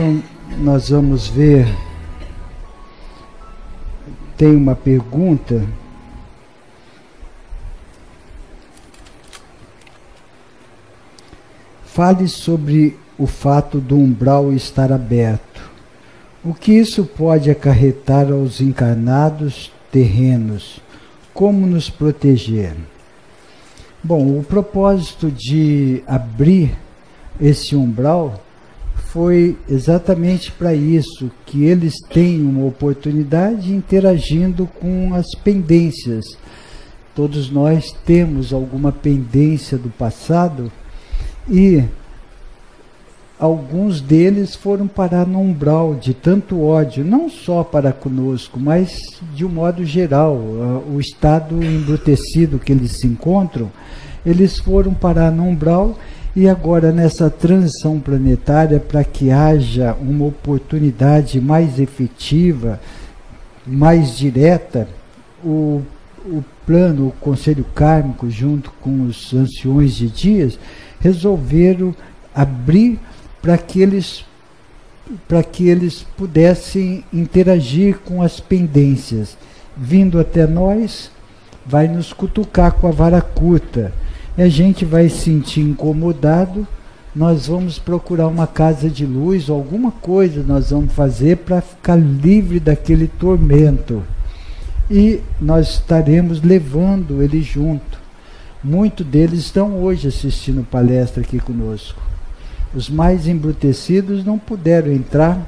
Então, nós vamos ver, tem uma pergunta. Fale sobre o fato do umbral estar aberto. O que isso pode acarretar aos encarnados terrenos? Como nos proteger? Bom, o propósito de abrir esse umbral foi exatamente para isso, que eles tenham uma oportunidade interagindo com as pendências. Todos nós temos alguma pendência do passado e alguns deles foram parar no umbral de tanto ódio, não só para conosco, mas de um modo geral. O estado embrutecido que eles se encontram, eles foram parar no umbral. E agora, nessa transição planetária, para que haja uma oportunidade mais efetiva, mais direta, o plano, o Conselho Kármico, junto com os anciões de dias, resolveram abrir para que eles pudessem interagir com as pendências. Vindo até nós, vai nos cutucar com a vara curta. E a gente vai se sentir incomodado, nós vamos procurar uma casa de luz, ou alguma coisa nós vamos fazer para ficar livre daquele tormento. E nós estaremos levando ele junto. Muitos deles estão hoje assistindo palestra aqui conosco. Os mais embrutecidos não puderam entrar,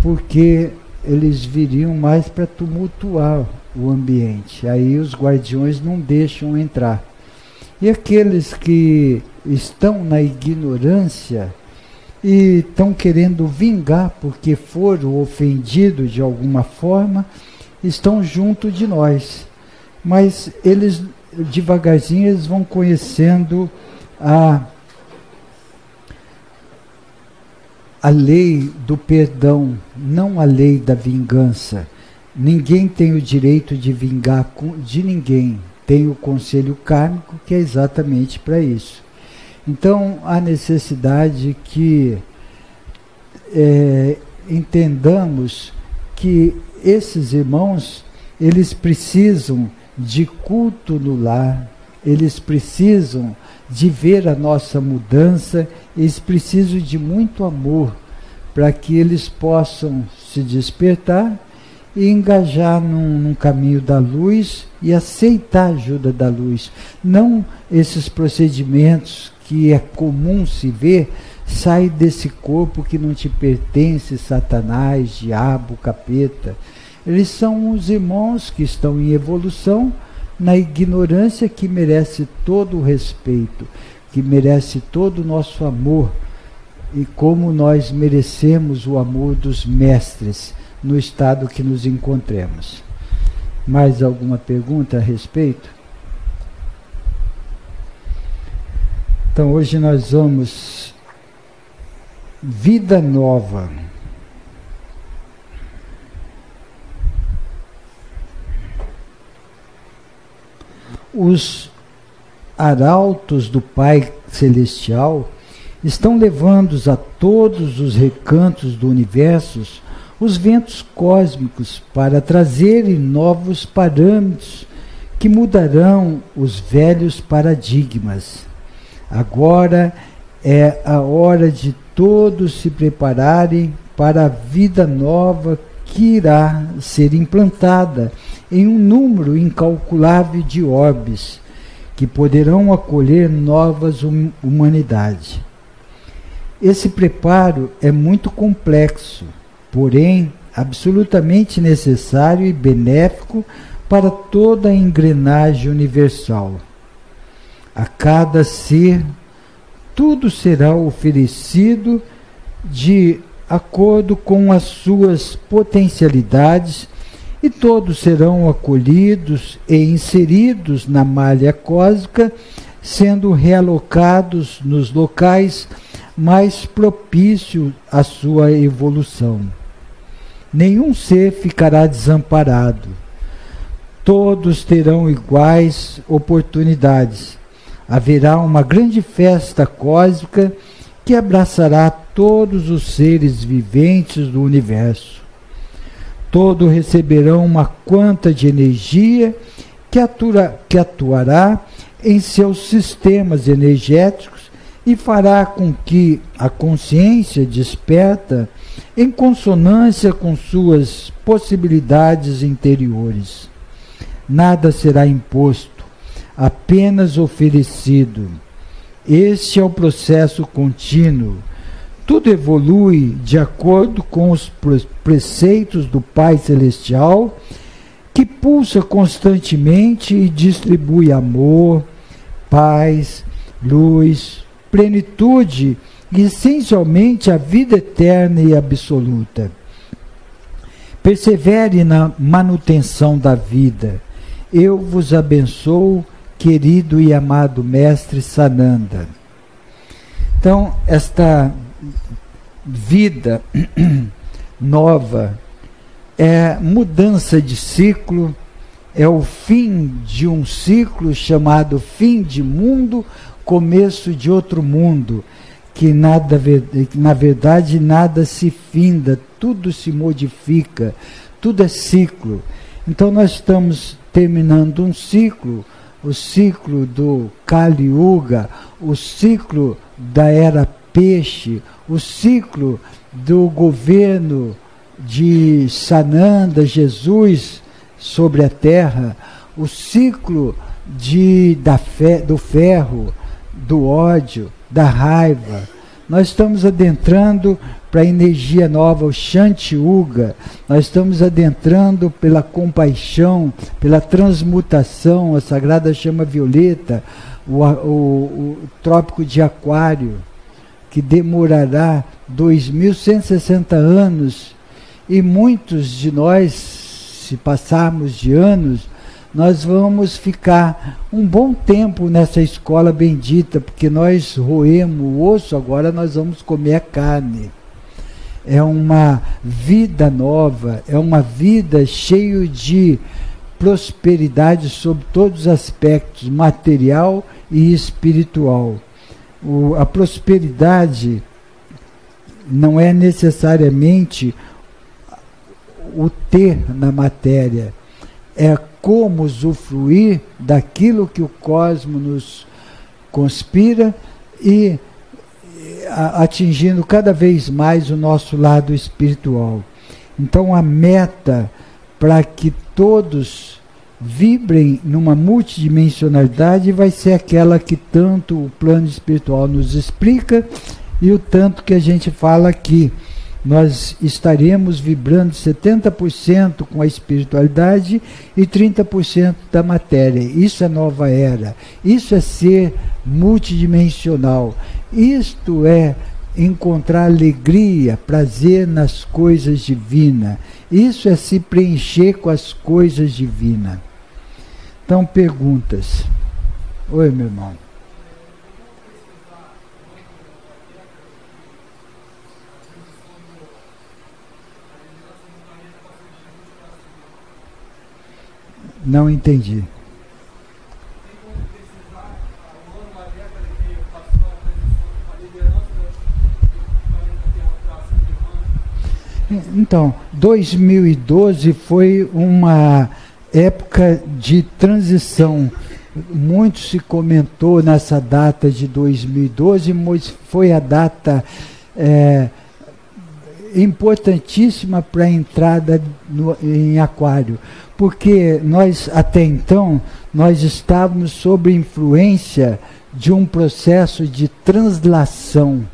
porque eles viriam mais para tumultuar o ambiente. Aí os guardiões não deixam entrar. E aqueles que estão na ignorância e estão querendo vingar porque foram ofendidos de alguma forma, estão junto de nós. Mas eles, devagarzinho, eles vão conhecendo a lei do perdão, não a lei da vingança. Ninguém tem o direito de vingar de ninguém. Tem o Conselho Kármico, que é exatamente para isso. Então, há necessidade que entendamos que esses irmãos, eles precisam de culto no lar, eles precisam de ver a nossa mudança, eles precisam de muito amor para que eles possam se despertar e engajar num caminho da luz e aceitar a ajuda da luz. Não esses procedimentos que é comum se ver, sai desse corpo que não te pertence, Satanás, diabo, capeta. Eles são os irmãos que estão em evolução, na ignorância, que merece todo o respeito, que merece todo o nosso amor, e como nós merecemos o amor dos mestres, no estado que nos encontremos. Mais alguma pergunta a respeito? Então, hoje nós vamos vida nova. Os arautos do Pai Celestial estão levando a todos os recantos do universo os ventos cósmicos para trazerem novos parâmetros que mudarão os velhos paradigmas. Agora é a hora de todos se prepararem para a vida nova que irá ser implantada em um número incalculável de orbes que poderão acolher novas humanidades. Esse preparo é muito complexo, porém absolutamente necessário e benéfico para toda a engrenagem universal. A cada ser, tudo será oferecido de acordo com as suas potencialidades, e todos serão acolhidos e inseridos na malha cósmica, sendo realocados nos locais mais propícios à sua evolução. Nenhum ser ficará desamparado. Todos terão iguais oportunidades. Haverá uma grande festa cósmica que abraçará todos os seres viventes do universo. Todos receberão uma quanta de energia que atuará em seus sistemas energéticos e fará com que a consciência desperta em consonância com suas possibilidades interiores. Nada será imposto, apenas oferecido. Este é o processo contínuo. Tudo evolui de acordo com os preceitos do Pai Celestial, que pulsa constantemente e distribui amor, paz, luz, plenitude e essencialmente a vida eterna e absoluta. Persevere na manutenção da vida. Eu vos abençoo, querido e amado Mestre Sananda. Então, esta vida nova é mudança de ciclo, é o fim de um ciclo chamado fim de mundo, começo de outro mundo, que nada, na verdade nada se finda, tudo se modifica, tudo é ciclo. Então nós estamos terminando um ciclo, o ciclo do Kali Yuga, o ciclo da era peixe, o ciclo do governo de Sananda, Jesus, sobre a terra, o ciclo do ferro, do ódio, da raiva. Nós estamos adentrando para a energia nova, o Shanti Yuga. Nós estamos adentrando pela compaixão, pela transmutação, a sagrada chama violeta, o trópico de Aquário, que demorará 2160 anos, e muitos de nós, se passarmos de anos, nós vamos ficar um bom tempo nessa escola bendita, porque nós roemos o osso, agora nós vamos comer a carne. É uma vida nova, é uma vida cheia de prosperidade sob todos os aspectos, material e espiritual. A prosperidade não é necessariamente o ter na matéria, é como usufruir daquilo que o cosmos nos conspira e atingindo cada vez mais o nosso lado espiritual. Então a meta para que todos vibrem numa multidimensionalidade vai ser aquela que tanto o plano espiritual nos explica e o tanto que a gente fala aqui. Nós estaremos vibrando 70% com a espiritualidade e 30% da matéria. Isso é nova era. Isso é ser multidimensional. Isto é encontrar alegria, prazer nas coisas divinas. Isso é se preencher com as coisas divinas. Então, perguntas. Oi, meu irmão. Não entendi. Então, 2012 foi uma época de transição. Muito se comentou nessa data de 2012, mas foi a data importantíssima para a entrada em Aquário, porque nós, até então, nós estávamos sob influência de um processo de translação.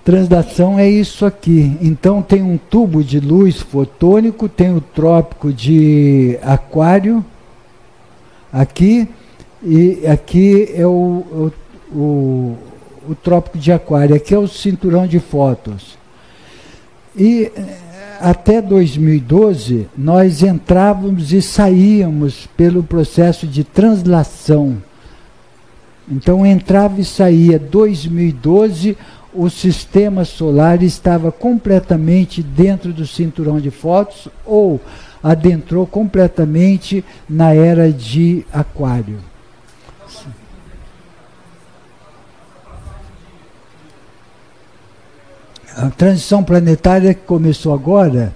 Translação é isso aqui. Então tem um tubo de luz fotônico, tem o trópico de Aquário, aqui, e aqui é o trópico de Aquário, aqui é o cinturão de fótons. E até 2012 nós entrávamos e saíamos pelo processo de translação. Então entrava e saía. 2012 o sistema solar estava completamente dentro do cinturão de fótons ou adentrou completamente na era de Aquário. A transição planetária que começou agora.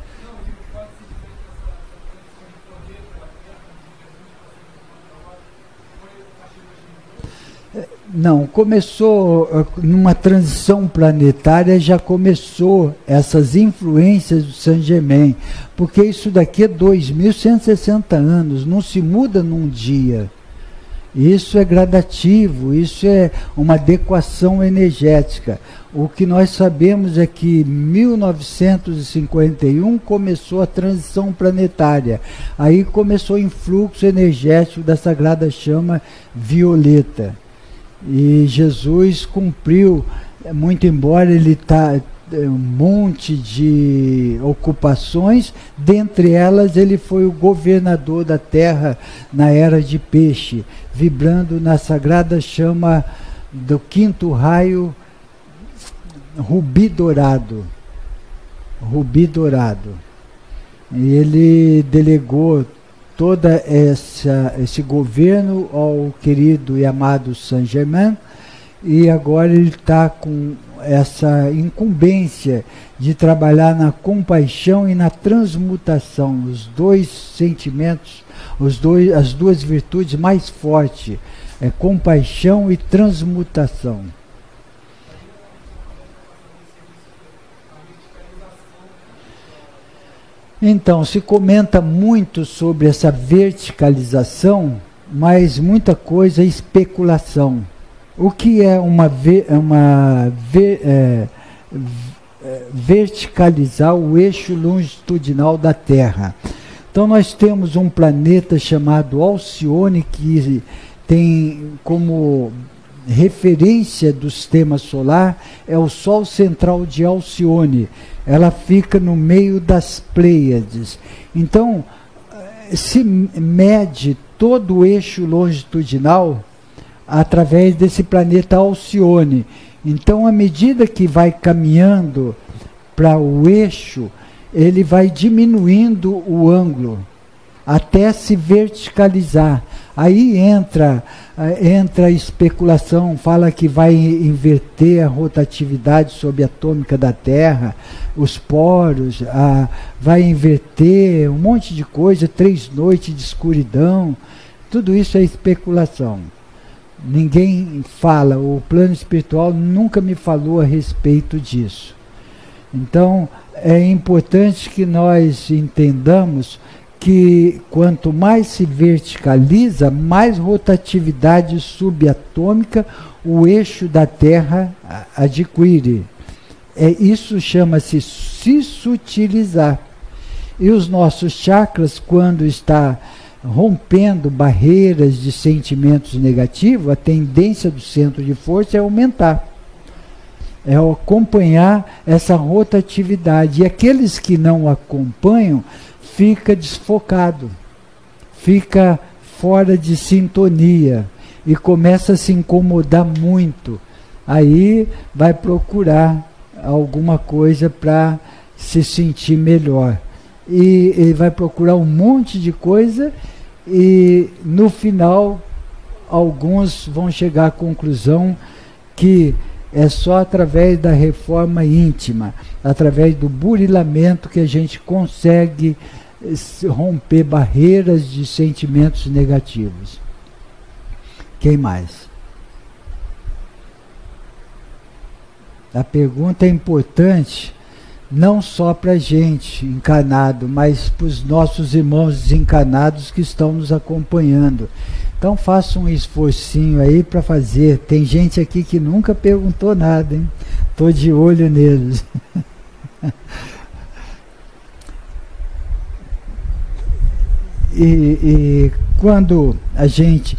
Não, começou numa transição planetária, já começou essas influências do Saint-Germain, porque isso daqui é 2160 anos, não se muda num dia. Isso é gradativo, isso é uma adequação energética. O que nós sabemos é que em 1951 começou a transição planetária. Aí começou o influxo energético da Sagrada Chama Violeta. E Jesus cumpriu, muito embora ele um monte de ocupações, dentre elas ele foi o governador da terra na era de peixe, vibrando na sagrada chama do quinto raio rubi dourado. Rubi dourado. E ele delegou todo esse governo ao querido e amado Saint-Germain, e agora ele está com essa incumbência de trabalhar na compaixão e na transmutação, os dois sentimentos, as duas virtudes mais fortes, compaixão e transmutação. Então, se comenta muito sobre essa verticalização, mas muita coisa é especulação. O que é verticalizar o eixo longitudinal da Terra? Então, nós temos um planeta chamado Alcione, que tem como referência do sistema solar, é o Sol central de Alcione. Ela fica no meio das Pleiades. Então, se mede todo o eixo longitudinal através desse planeta Alcione. Então, à medida que vai caminhando para o eixo, ele vai diminuindo o ângulo até se verticalizar. Aí entra a especulação, fala que vai inverter a rotatividade subatômica da Terra, os poros, vai inverter um monte de coisa, 3 noites de escuridão. Tudo isso é especulação. Ninguém fala, o plano espiritual nunca me falou a respeito disso. Então, é importante que nós entendamos que quanto mais se verticaliza, mais rotatividade subatômica o eixo da Terra adquire. Isso chama-se se sutilizar. E os nossos chakras, quando está rompendo barreiras de sentimentos negativos, a tendência do centro de força é aumentar. É acompanhar essa rotatividade. E aqueles que não acompanham, fica desfocado, fica fora de sintonia e começa a se incomodar muito. Aí vai procurar alguma coisa para se sentir melhor. E ele vai procurar um monte de coisa e no final alguns vão chegar à conclusão que é só através da reforma íntima, através do burilamento que a gente consegue romper barreiras de sentimentos negativos. Quem mais? A pergunta é importante não só para a gente encarnado, mas para os nossos irmãos desencarnados que estão nos acompanhando. Então faça um esforcinho aí para fazer. Tem gente aqui que nunca perguntou nada, hein? Estou de olho neles. E quando a gente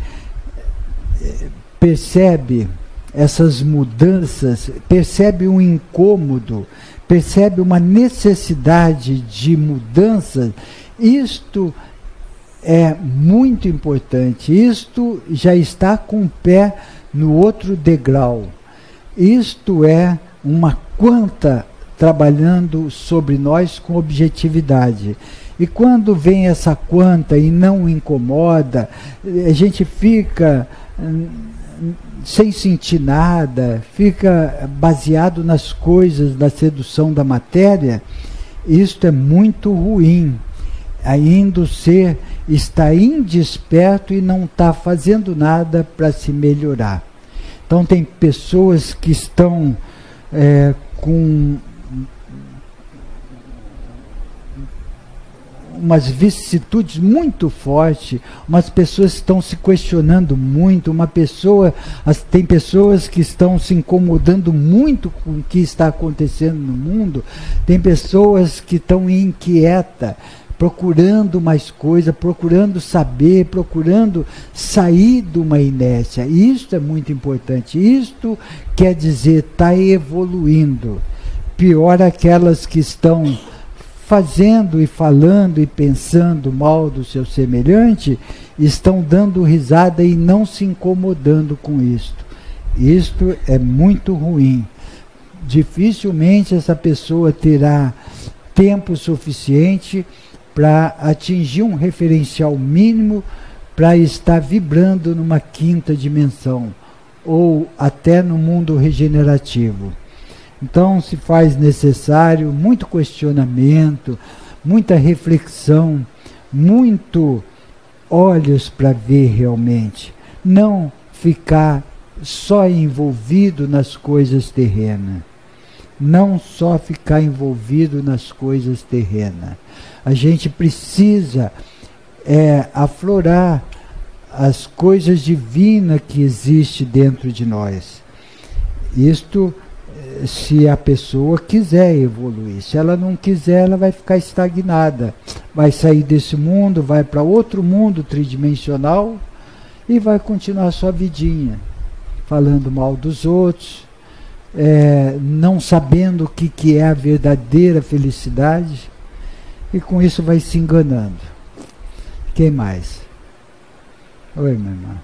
percebe essas mudanças, percebe um incômodo, percebe uma necessidade de mudança, isto é muito importante. Isto já está com o pé no outro degrau. Isto é uma quanta trabalhando sobre nós com objetividade. E quando vem essa quanta e não incomoda, a gente fica sem sentir nada, fica baseado nas coisas da sedução da matéria, isto é muito ruim. Ainda o ser está indesperto e não está fazendo nada para se melhorar. Então tem pessoas que estão com umas vicissitudes muito fortes, umas pessoas estão se questionando muito, tem pessoas que estão se incomodando muito com o que está acontecendo no mundo, tem pessoas que estão inquietas, procurando mais coisa, procurando saber, procurando sair de uma inércia. Isto é muito importante. Isto quer dizer, está evoluindo. Pior aquelas que estão fazendo e falando e pensando mal do seu semelhante, estão dando risada e não se incomodando com isto. Isto é muito ruim. Dificilmente essa pessoa terá tempo suficiente para atingir um referencial mínimo para estar vibrando numa quinta dimensão, ou até no mundo regenerativo. Então se faz necessário muito questionamento, muita reflexão, muito olhos para ver realmente, não ficar só envolvido nas coisas terrenas. Não só ficar envolvido nas coisas terrenas. A gente precisa aflorar as coisas divinas que existem dentro de nós. Isto, se a pessoa quiser evoluir. Se ela não quiser, ela vai ficar estagnada. Vai sair desse mundo, vai para outro mundo tridimensional e vai continuar a sua vidinha, falando mal dos outros, não sabendo o que é a verdadeira felicidade, e com isso vai se enganando. Quem mais? Oi, minha irmã.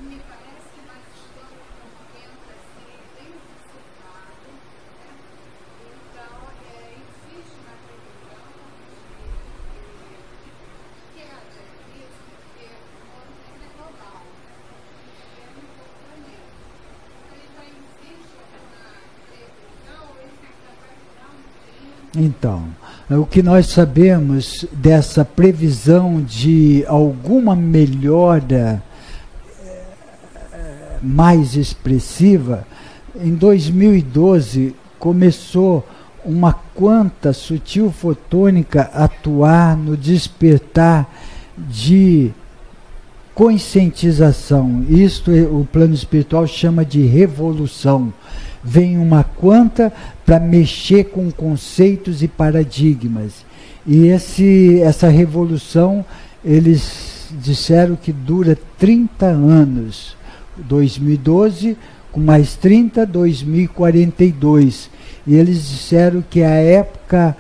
Me parece que nós estamos num tempo assim, intensificado, né? Então, existe uma previsão de queda disso, porque o mundo é global, né? É um pouco planeta. Então, existe uma previsão, esse vai durar um tempo. Então, o que nós sabemos dessa previsão de alguma melhora mais expressiva, em 2012 começou uma quanta sutil fotônica a atuar no despertar de conscientização. Isto o plano espiritual chama de revolução. Vem uma quanta para mexer com conceitos e paradigmas. E essa revolução, eles disseram que dura 30 anos. 2012, com mais 30, 2042. E eles disseram que é a época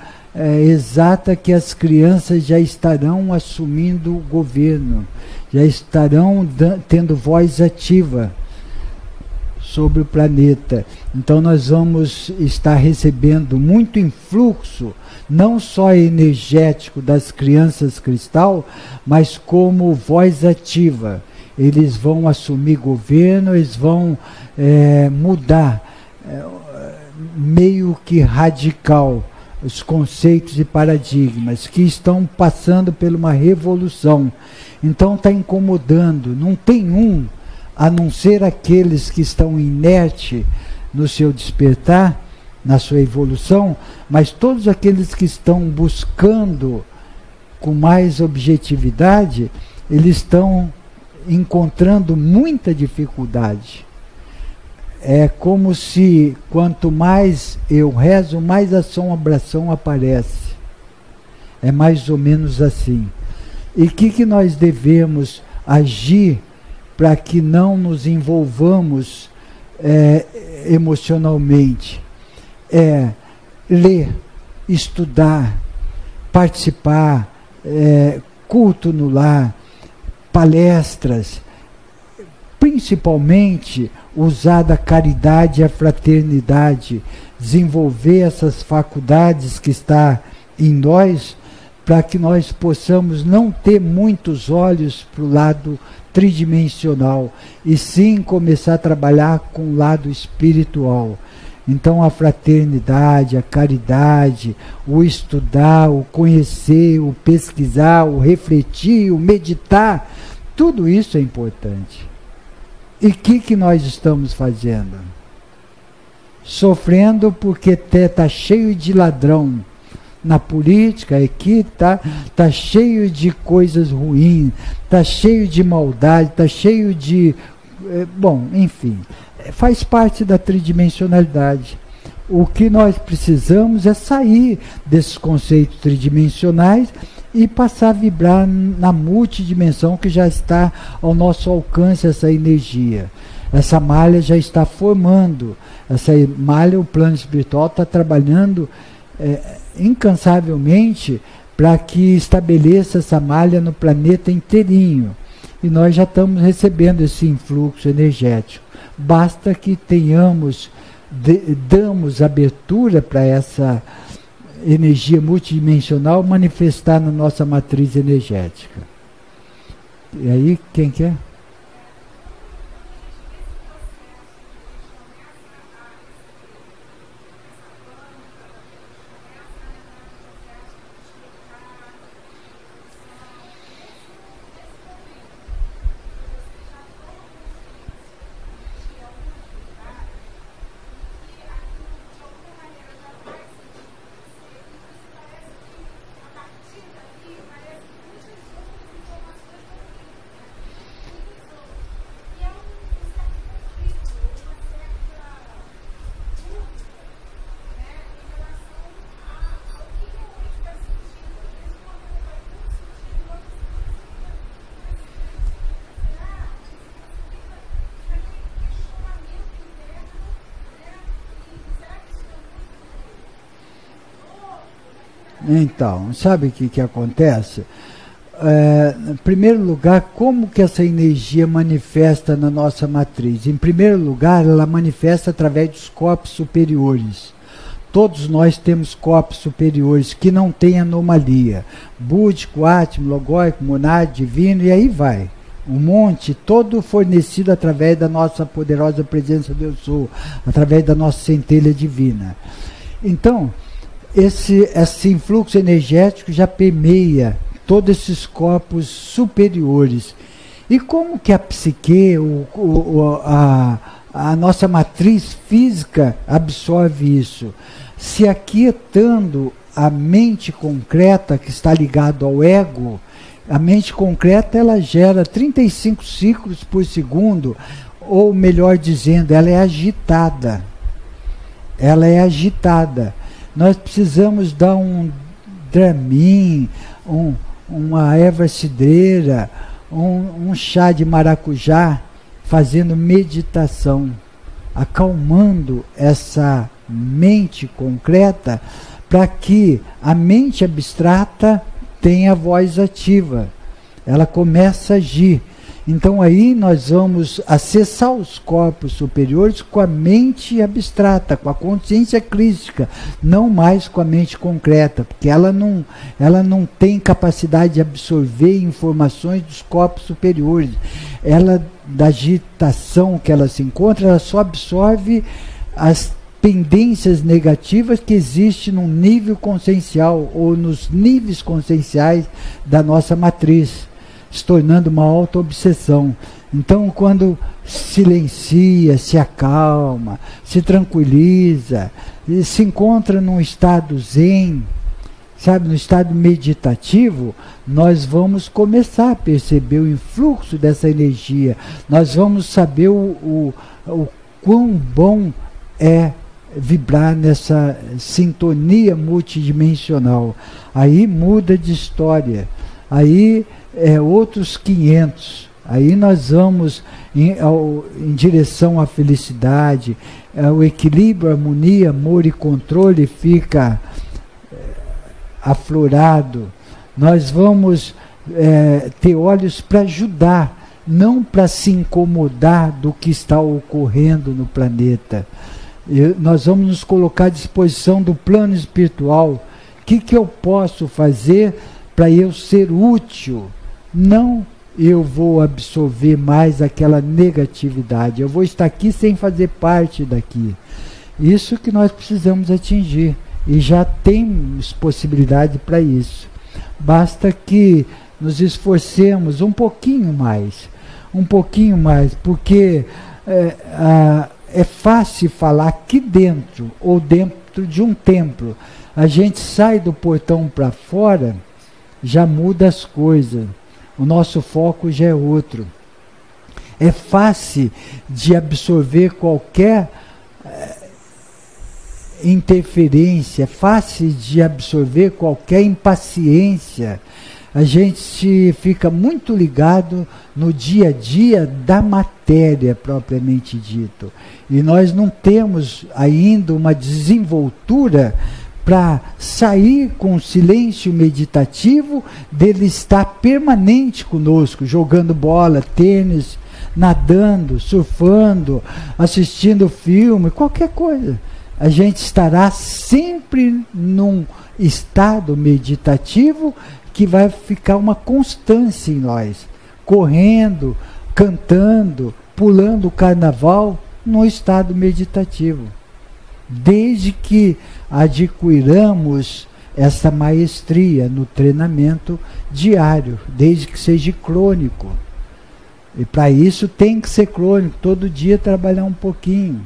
exata que as crianças já estarão assumindo o governo, já estarão tendo voz ativa sobre o planeta. Então nós vamos estar recebendo muito influxo, não só energético das crianças cristal, mas como voz ativa. Eles vão assumir governo, eles vão mudar meio que radical os conceitos e paradigmas que estão passando por uma revolução. Então está incomodando, não tem um, a não ser aqueles que estão inertes no seu despertar, na sua evolução, mas todos aqueles que estão buscando com mais objetividade, eles estão encontrando muita dificuldade. É como se quanto mais eu rezo, mais assombração aparece. É mais ou menos assim. E o que nós devemos agir para que não nos envolvamos emocionalmente? Ler, estudar, participar, culto no lar, palestras, principalmente usar da caridade e a fraternidade, desenvolver essas faculdades que está em nós para que nós possamos não ter muitos olhos para o lado tridimensional, e sim começar a trabalhar com o lado espiritual. Então a fraternidade, a caridade, o estudar, o conhecer, o pesquisar, o refletir, o meditar, tudo isso é importante. E o que nós estamos fazendo? Sofrendo porque está cheio de ladrão na política, aqui tá cheio de coisas ruins, está cheio de maldade, está cheio de... Bom, enfim, faz parte da tridimensionalidade. O que nós precisamos é sair desses conceitos tridimensionais e passar a vibrar na multidimensão que já está ao nosso alcance, essa energia. Essa malha já está formando. Essa malha, o plano espiritual está trabalhando incansavelmente para que estabeleça essa malha no planeta inteirinho. E nós já estamos recebendo esse influxo energético. Basta que damos abertura para essa energia multidimensional manifestar na nossa matriz energética. E aí, quem quer? Então, sabe o que acontece? Em primeiro lugar, como que essa energia manifesta na nossa matriz? Em primeiro lugar, ela manifesta através dos corpos superiores. Todos nós temos corpos superiores que não têm anomalia. Búdico, átmico, logóico, monádico, divino, e aí vai. Um monte, todo fornecido através da nossa poderosa presença do Eu Sou, através da nossa centelha divina. Então, esse influxo energético já permeia todos esses corpos superiores. E como que a psique, a nossa matriz física absorve isso? Se aquietando a mente concreta que está ligada ao ego, a mente concreta ela gera 35 ciclos por segundo, ou melhor dizendo, ela é agitada. Ela é agitada. Nós precisamos dar um Dramin, uma erva cidreira, um chá de maracujá, fazendo meditação, acalmando essa mente concreta, para que a mente abstrata tenha voz ativa. Ela começa a agir. Então aí nós vamos acessar os corpos superiores com a mente abstrata, com a consciência crística, não mais com a mente concreta, porque ela não tem capacidade de absorver informações dos corpos superiores. Ela, da agitação que ela se encontra, ela só absorve as pendências negativas que existem no nível consciencial ou nos níveis conscienciais da nossa matriz, se tornando uma auto-obsessão. Então, quando silencia, se acalma, se tranquiliza, se encontra num estado zen, sabe, no estado meditativo, nós vamos começar a perceber o influxo dessa energia. Nós vamos saber o quão bom é vibrar nessa sintonia multidimensional. Aí muda de história. Aí outros 500. Aí nós vamos em direção à felicidade, o equilíbrio, harmonia, amor e controle fica aflorado. Nós vamos ter olhos para ajudar, não para se incomodar do que está ocorrendo no planeta. Nós vamos nos colocar à disposição do plano espiritual. O que eu posso fazer para eu ser útil. Não eu vou absorver mais aquela negatividade. Eu vou estar aqui sem fazer parte daqui. Isso que nós precisamos atingir. E já temos possibilidade para isso. Basta que nos esforcemos um pouquinho mais. Porque é fácil falar aqui dentro, ou dentro de um templo. A gente sai do portão para fora, já muda as coisas. O nosso foco já é outro. É fácil de absorver qualquer interferência, é fácil de absorver qualquer impaciência. A gente fica muito ligado no dia a dia da matéria propriamente dito. E nós não temos ainda uma desenvoltura para sair com o silêncio meditativo dele estar permanente conosco, jogando bola, tênis, nadando, surfando, assistindo filme, qualquer coisa. A gente estará sempre num estado meditativo que vai ficar uma constância em nós, correndo, cantando, pulando o carnaval no estado meditativo. Desde que adquiramos essa maestria no treinamento diário, desde que seja crônico. E para isso tem que ser crônico, todo dia trabalhar um pouquinho.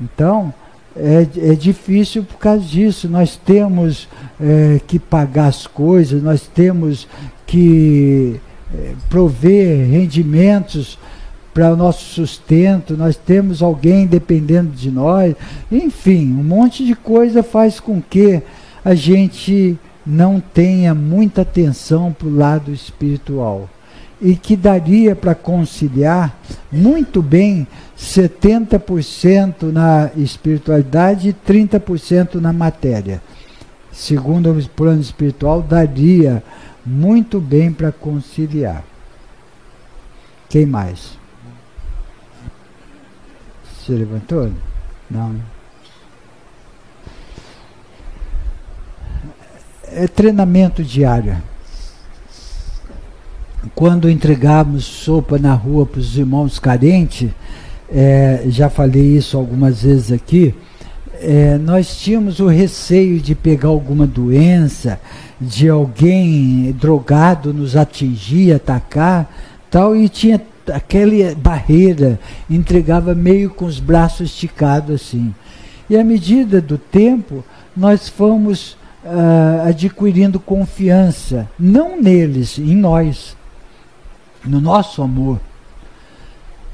Então, é difícil por causa disso. Nós temos que pagar as coisas, nós temos que prover rendimentos para o nosso sustento, nós temos alguém dependendo de nós. Enfim, um monte de coisa faz com que a gente não tenha muita atenção para o lado espiritual. E que daria para conciliar muito bem 70% na espiritualidade e 30% na matéria. Segundo o plano espiritual, daria muito bem para conciliar. Quem mais? Se levantou? Não. É treinamento diário. Quando entregamos sopa na rua para os irmãos carentes, já falei isso algumas vezes aqui, nós tínhamos o receio de pegar alguma doença, de alguém drogado nos atingir, atacar, tal, e tinha aquela barreira, entregava meio com os braços esticados assim. E à medida do tempo, nós fomos adquirindo confiança, não neles, em nós, no nosso amor.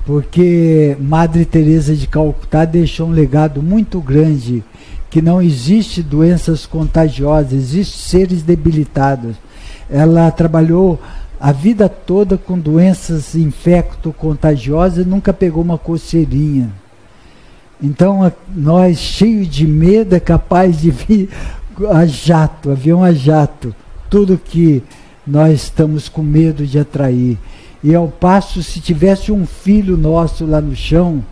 Porque Madre Teresa de Calcutá deixou um legado muito grande, que não existe doenças contagiosas, existem seres debilitados. Ela trabalhou a vida toda com doenças infecto-contagiosas e nunca pegou uma coceirinha. Então, nós, cheios de medo, é capaz de vir a jato, avião a jato, tudo que nós estamos com medo de atrair. E ao passo, se tivesse um filho nosso lá no chão,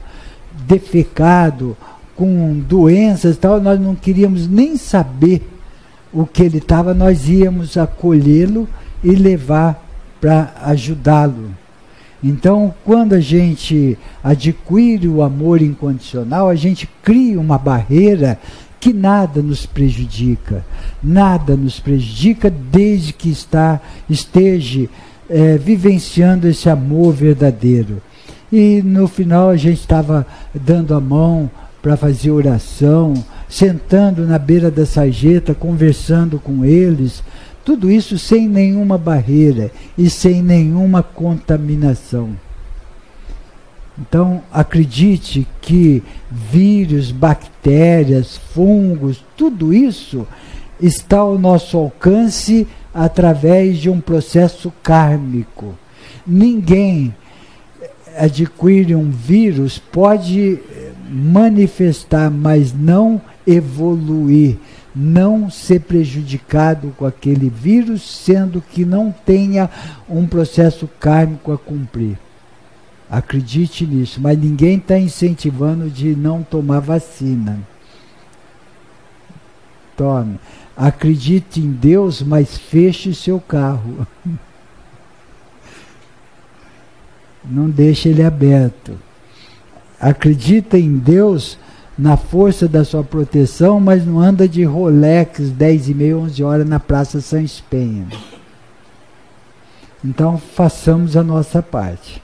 defecado, com doenças e tal, nós não queríamos nem saber o que ele estava, nós íamos acolhê-lo e levar para ajudá-lo. Então, quando a gente adquire o amor incondicional, a gente cria uma barreira que nada nos prejudica desde que esteja vivenciando esse amor verdadeiro. E no final a gente estava dando a mão para fazer oração, sentando na beira da sarjeta, conversando com eles, tudo isso sem nenhuma barreira e sem nenhuma contaminação. Então, acredite que vírus, bactérias, fungos, tudo isso está ao nosso alcance através de um processo kármico. Ninguém adquire um vírus, pode manifestar, mas não evoluir, não ser prejudicado com aquele vírus, sendo que não tenha um processo kármico a cumprir. Acredite nisso, mas ninguém está incentivando de não tomar vacina. Tome. Acredite em Deus, mas feche seu carro. Não deixe ele aberto. Acredita em Deus, na força da sua proteção, mas não anda de Rolex 10h30, 11 horas na Praça São Espenha. Então, façamos a nossa parte.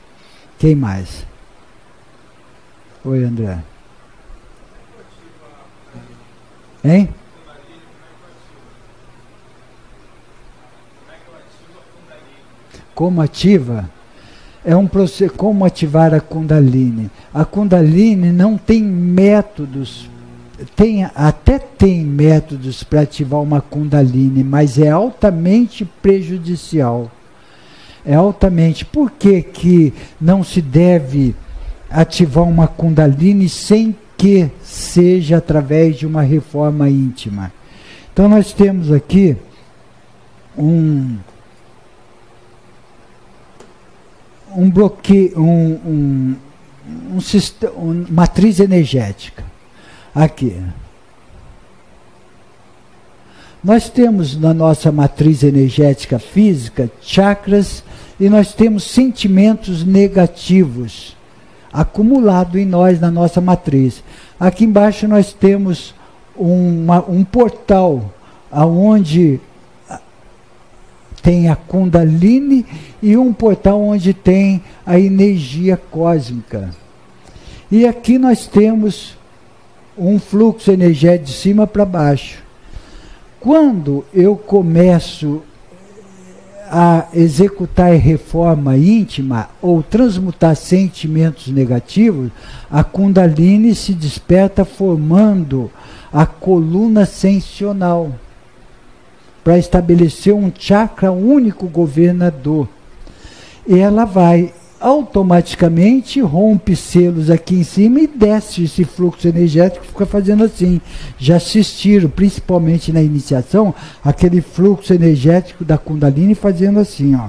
Quem mais? Oi, André. Hein? Como ativa? É um processo. Como ativar a Kundalini? A Kundalini não tem métodos. Até tem métodos para ativar uma Kundalini, mas é altamente prejudicial. É altamente. Por que não se deve ativar uma Kundalini sem que seja através de uma reforma íntima? Então nós temos aqui um bloqueio, matriz energética. Aqui. Nós temos na nossa matriz energética física chakras e nós temos sentimentos negativos acumulados em nós, na nossa matriz. Aqui embaixo nós temos um portal onde tem a Kundalini e um portal onde tem a energia cósmica. E aqui nós temos um fluxo energético de cima para baixo. Quando eu começo a executar reforma íntima ou transmutar sentimentos negativos, a Kundalini se desperta formando a coluna ascensional para estabelecer um chakra único governador. E ela vai automaticamente rompe selos aqui em cima e desce esse fluxo energético, fica fazendo assim. Já assistiram, principalmente na iniciação, aquele fluxo energético da Kundalini fazendo assim, ó.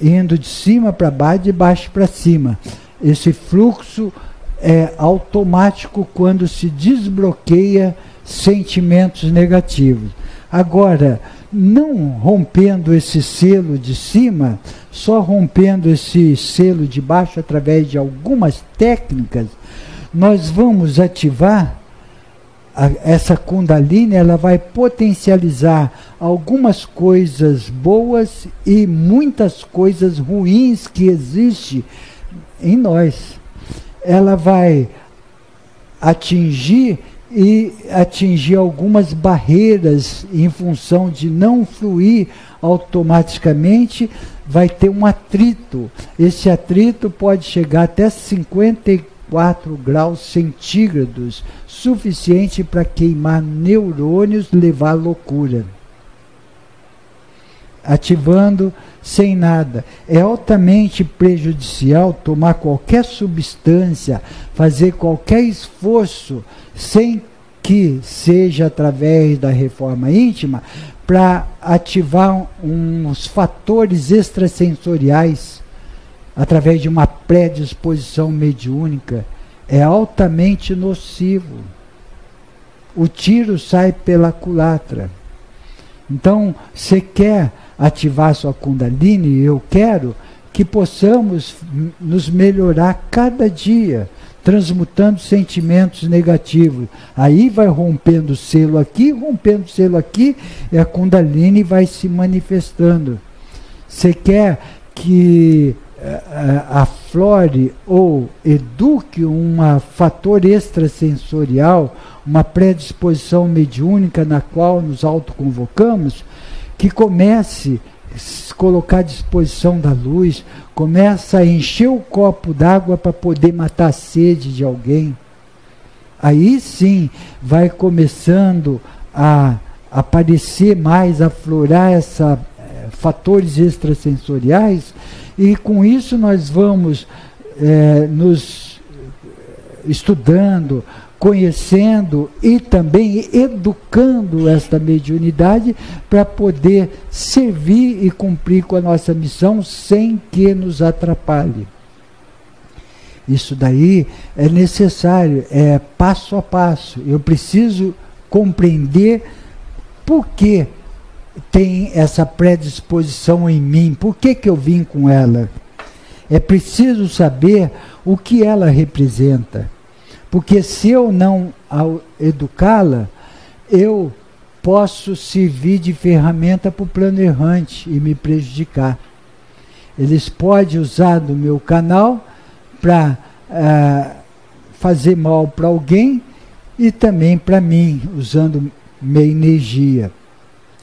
Indo de cima para baixo, de baixo para cima. Esse fluxo é automático quando se desbloqueia sentimentos negativos. Agora, não rompendo esse selo de cima, só rompendo esse selo de baixo através de algumas técnicas, nós vamos ativar essa Kundalini. Ela vai potencializar algumas coisas boas e muitas coisas ruins que existem em nós. Ela vai atingir algumas barreiras em função de não fluir automaticamente, vai ter um atrito. Esse atrito pode chegar até 54 graus centígrados, suficiente para queimar neurônios, levar à loucura. Ativando sem nada. É altamente prejudicial tomar qualquer substância, fazer qualquer esforço, sem que seja através da reforma íntima, para ativar uns fatores extrasensoriais, através de uma predisposição mediúnica. É altamente nocivo. O tiro sai pela culatra. Então, você quer ativar sua Kundalini? Eu quero que possamos nos melhorar cada dia, transmutando sentimentos negativos. Aí vai rompendo o selo aqui, e a Kundalini vai se manifestando. Você quer que aflore ou eduque um fator extrasensorial, uma predisposição mediúnica na qual nos autoconvocamos, que comece a se colocar à disposição da luz, começa a encher o copo d'água para poder matar a sede de alguém. Aí sim vai começando a aparecer mais, a aflorar fatores extrasensoriais, e com isso nós vamos nos estudando, conhecendo e também educando esta mediunidade para poder servir e cumprir com a nossa missão sem que nos atrapalhe. Isso daí é necessário, é passo a passo. Eu preciso compreender por que tem essa predisposição em mim, por que eu vim com ela. É preciso saber o que ela representa, porque se eu não educá-la, eu posso servir de ferramenta para o plano errante e me prejudicar. Eles podem usar do meu canal para fazer mal para alguém e também para mim, usando minha energia.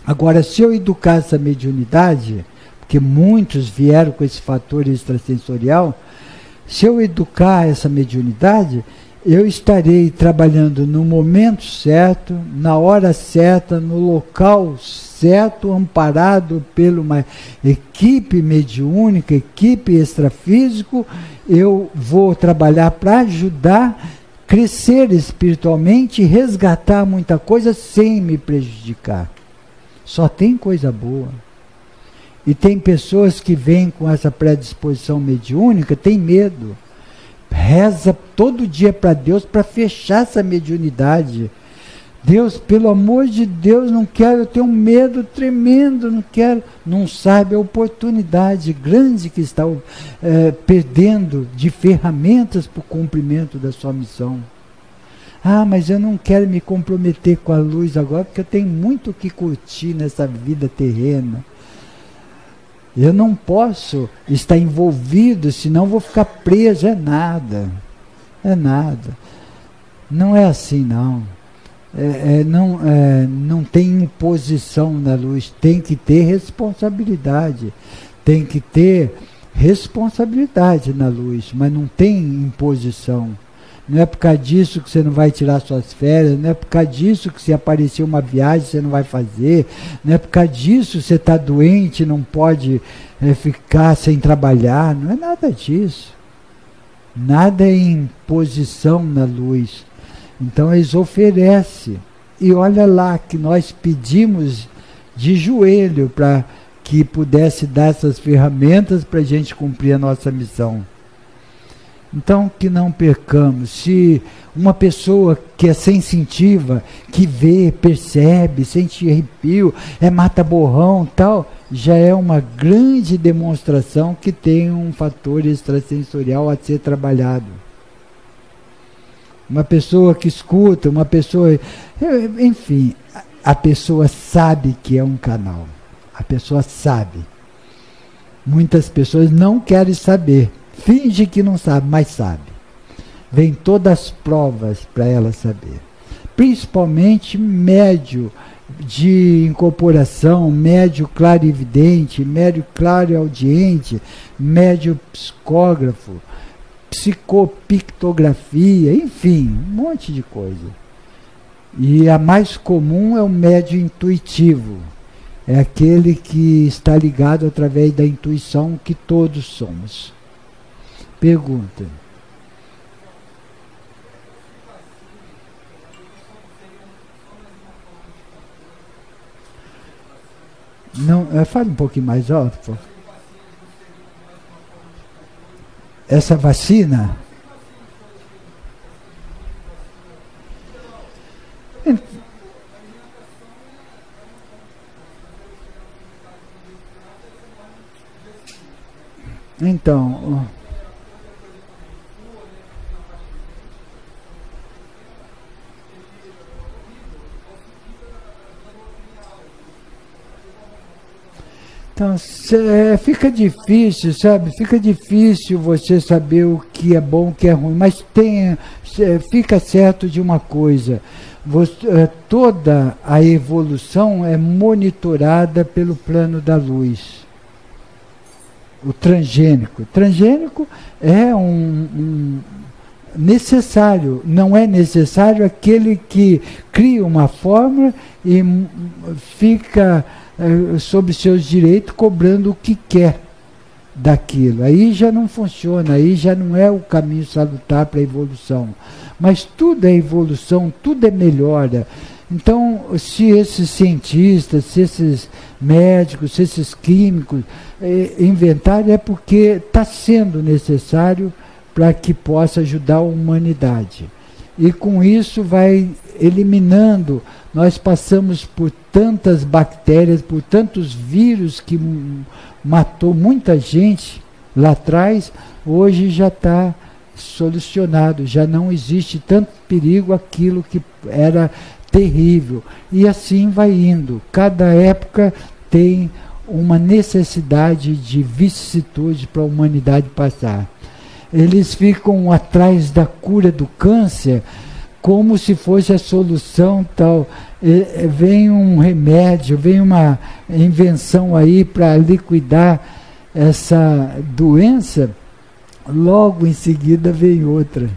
Agora, se eu educar essa mediunidade, porque muitos vieram com esse fator extrasensorial, se eu educar essa mediunidade, eu estarei trabalhando no momento certo, na hora certa, no local certo, amparado por uma equipe mediúnica, equipe extrafísico. Eu vou trabalhar para ajudar, crescer espiritualmente, resgatar muita coisa sem me prejudicar. Só tem coisa boa. E tem pessoas que vêm com essa predisposição mediúnica, tem medo. Reza todo dia para Deus para fechar essa mediunidade. Deus, pelo amor de Deus, não quero, eu tenho um medo tremendo, não quero. Não sabe a oportunidade grande que está perdendo de ferramentas para o cumprimento da sua missão. Ah, mas eu não quero me comprometer com a luz agora, porque eu tenho muito o que curtir nessa vida terrena. Eu não posso estar envolvido, senão vou ficar preso. É nada. É nada. Não é assim, não. Não tem imposição na luz. Tem que ter responsabilidade. Tem que ter responsabilidade na luz, mas não tem imposição. Não é por causa disso que você não vai tirar suas férias, não é por causa disso que se aparecer uma viagem você não vai fazer, não é por causa disso que você está doente e não pode ficar sem trabalhar, não é nada disso. Nada é imposição na luz. Então eles oferecem. E olha lá que nós pedimos de joelho para que pudesse dar essas ferramentas para a gente cumprir a nossa missão. Então, que não percamos. Se uma pessoa que é sensitiva, que vê, percebe, sente arrepio, mata-borrão e tal, já é uma grande demonstração que tem um fator extrasensorial a ser trabalhado. Uma pessoa que escuta, uma pessoa... Enfim, a pessoa sabe que é um canal. A pessoa sabe. Muitas pessoas não querem saber. Finge que não sabe, mas sabe. Vem todas as provas para ela saber. Principalmente médio de incorporação, médio clarividente, médio clareaudiente, médio psicógrafo, psicopictografia, enfim, um monte de coisa. E a mais comum é o médio intuitivo. É aquele que está ligado através da intuição que todos somos. Pergunta. Não, fale um pouquinho mais alto, por favor. Essa vacina? Então... Então, fica difícil, sabe? Fica difícil você saber o que é bom, o que é ruim, mas fica certo de uma coisa, toda a evolução é monitorada pelo plano da luz. O transgênico. Transgênico é necessário, não é necessário aquele que cria uma fórmula e fica... sobre seus direitos, cobrando o que quer daquilo. Aí já não funciona, aí já não é o caminho salutar para a evolução. Mas tudo é evolução, tudo é melhora. Então, se esses cientistas, se esses médicos, se esses químicos inventarem, é porque está sendo necessário para que possa ajudar a humanidade. E com isso vai eliminando Nós passamos por tantas bactérias, por tantos vírus que matou muita gente lá atrás, hoje já está solucionado, já não existe tanto perigo aquilo que era terrível. E assim vai indo. Cada época tem uma necessidade de vicissitude para a humanidade passar. Eles ficam atrás da cura do câncer como se fosse a solução tal. Vem um remédio, vem uma invenção aí para liquidar essa doença, logo em seguida vem outra.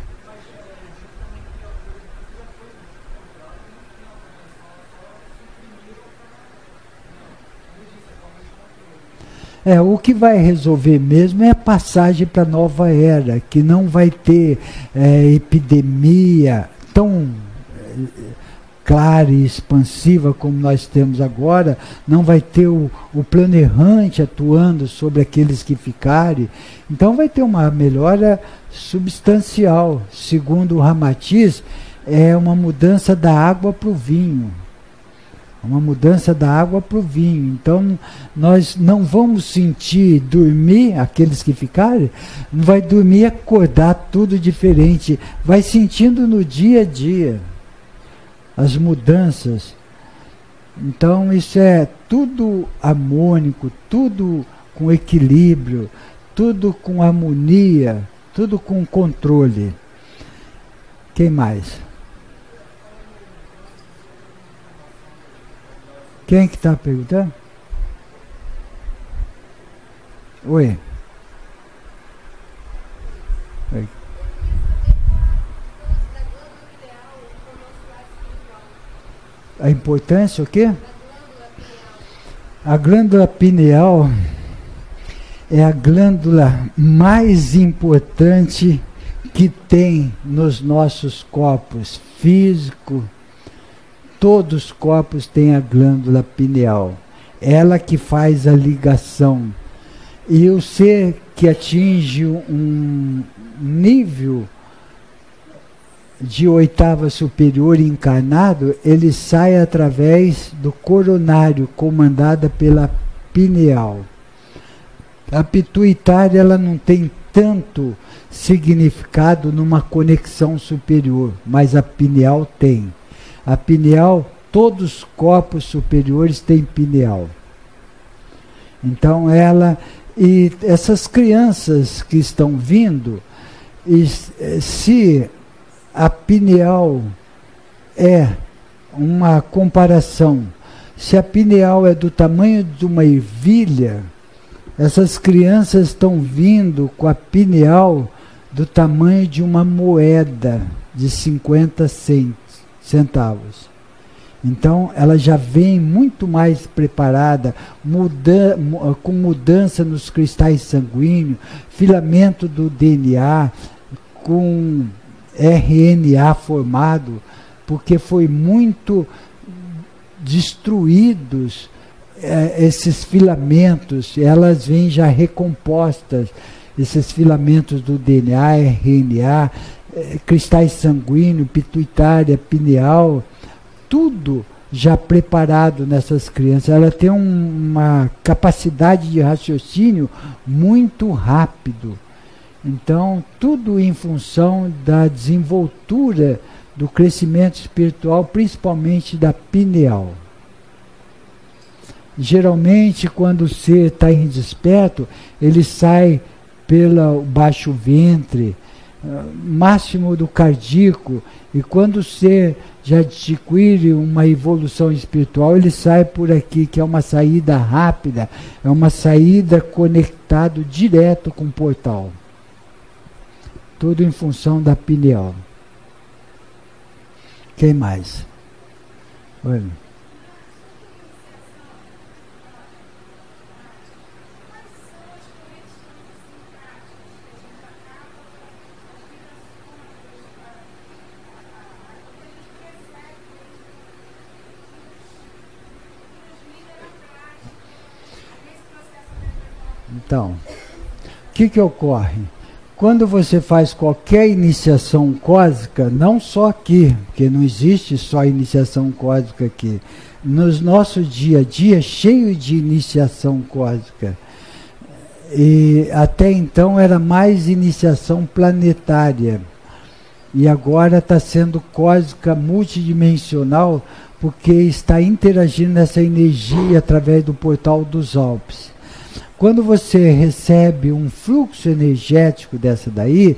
O que vai resolver mesmo é a passagem para a nova era, que não vai ter epidemia tão clara e expansiva como nós temos agora, não vai ter o plano errante atuando sobre aqueles que ficarem. Então vai ter uma melhora substancial. Segundo o Ramatiz, é uma mudança da água para o vinho. Uma mudança da água para o vinho. Então, nós não vamos sentir dormir, aqueles que ficarem, não vai dormir e acordar tudo diferente. Vai sentindo no dia a dia as mudanças. Então, isso é tudo harmônico, tudo com equilíbrio, tudo com harmonia, tudo com controle. Quem mais? Quem que está perguntando? Oi. Oi. A importância o quê? A glândula pineal é a glândula mais importante que tem nos nossos corpos físico. Todos os corpos têm a glândula pineal. Ela que faz a ligação. E o ser que atinge um nível de oitava superior encarnado, ele sai através do coronário, comandada pela pineal. A pituitária, ela não tem tanto significado numa conexão superior, mas a pineal tem. A pineal, todos os corpos superiores têm pineal. Então ela, e essas crianças que estão vindo, se a pineal é uma comparação, se a pineal é do tamanho de uma ervilha, essas crianças estão vindo com a pineal do tamanho de uma moeda de 50 centavos. Então ela já vem muito mais preparada, com mudança nos cristais sanguíneos, filamento do DNA, com RNA formado, porque foi muito destruídos esses filamentos, elas vêm já recompostas, esses filamentos do DNA, RNA, cristais sanguíneos, pituitária, pineal, tudo já preparado nessas crianças. Ela tem uma capacidade de raciocínio muito rápido. Então, tudo em função da desenvoltura do crescimento espiritual, principalmente da pineal. Geralmente, quando o ser está em desperto, ele sai pelo baixo ventre, máximo do cardíaco, e quando o ser já adquire uma evolução espiritual, ele sai por aqui, que é uma saída rápida, é uma saída conectado direto com o portal. Tudo em função da pineal. Quem mais? Oi. Então, o que ocorre? Quando você faz qualquer iniciação cósmica, não só aqui, porque não existe só iniciação cósmica aqui, nos nossos dia a dia cheio de iniciação cósmica. E até então era mais iniciação planetária. E agora está sendo cósmica multidimensional, porque está interagindo nessa energia através do portal dos Alpes. Quando você recebe um fluxo energético dessa daí,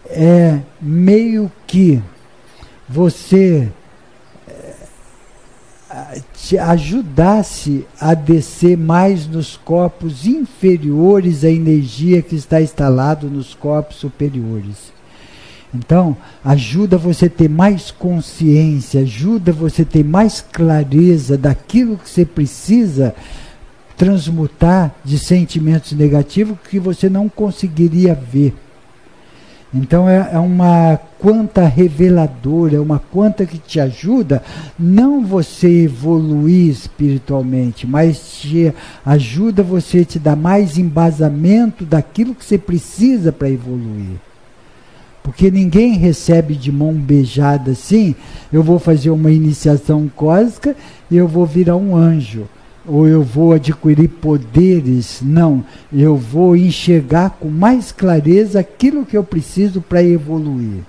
é meio que você te ajudasse a descer mais nos corpos inferiores à energia que está instalado nos corpos superiores. Então, ajuda você a ter mais consciência, ajuda você a ter mais clareza daquilo que você precisa transmutar de sentimentos negativos que você não conseguiria ver. Então é uma quanta reveladora, é uma quanta que te ajuda, não você evoluir espiritualmente, mas te ajuda você a te dar mais embasamento daquilo que você precisa para evoluir. Porque ninguém recebe de mão beijada assim, eu vou fazer uma iniciação cósmica e eu vou virar um anjo. Ou eu vou adquirir poderes. Não, eu vou enxergar com mais clareza aquilo que eu preciso para evoluir.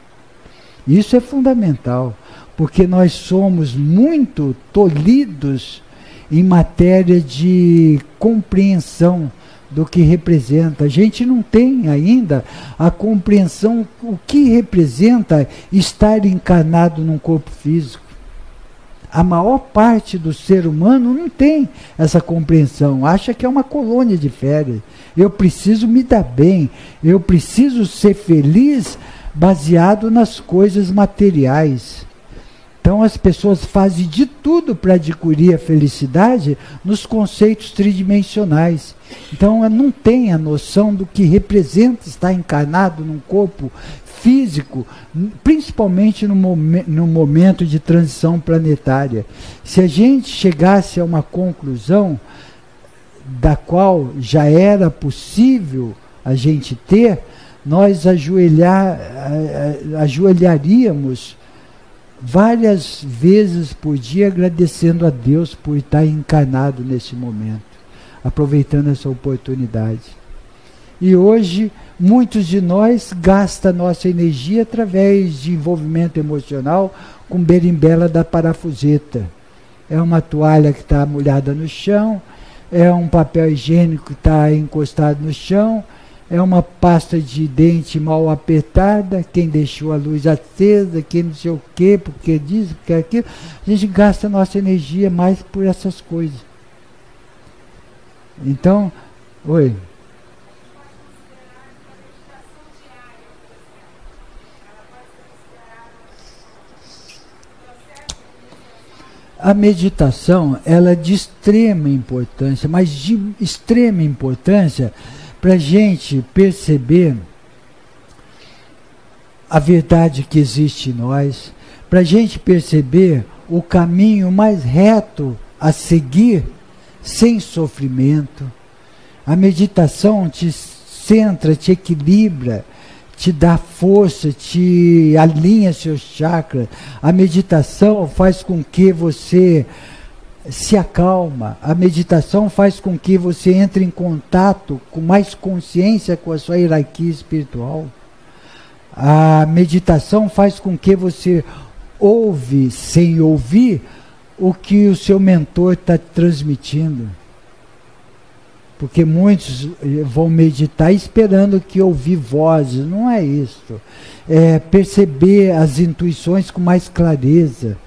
Isso é fundamental, porque nós somos muito tolhidos em matéria de compreensão do que representa. A gente não tem ainda a compreensão o que representa estar encarnado num corpo físico. A maior parte do ser humano não tem essa compreensão, acha que é uma colônia de férias. Eu preciso me dar bem, eu preciso ser feliz baseado nas coisas materiais. Então as pessoas fazem de tudo para adquirir a felicidade nos conceitos tridimensionais. Então não tem a noção do que representa estar encarnado num corpo físico, principalmente no momento de transição planetária. Se a gente chegasse a uma conclusão da qual já era possível a gente ter, nós ajoelharíamos várias vezes por dia agradecendo a Deus por estar encarnado nesse momento, aproveitando essa oportunidade. E hoje, muitos de nós gastam nossa energia através de envolvimento emocional com berimbela da parafuseta. É uma toalha que está molhada no chão, é um papel higiênico que está encostado no chão, é uma pasta de dente mal apertada, quem deixou a luz acesa, quem não sei o quê, porque disso, porque aquilo. A gente gasta nossa energia mais por essas coisas. Então, oi. A meditação, ela é de extrema importância, mas de extrema importância para a gente perceber a verdade que existe em nós, para a gente perceber o caminho mais reto a seguir sem sofrimento. A meditação te centra, te equilibra, te dá força, te alinha seus chakras. A meditação faz com que você se acalma. A meditação faz com que você entre em contato com mais consciência com a sua hierarquia espiritual. A meditação faz com que você ouve sem ouvir o que o seu mentor está transmitindo. Porque muitos vão meditar esperando que ouvir vozes. Não é isso. É perceber as intuições com mais clareza.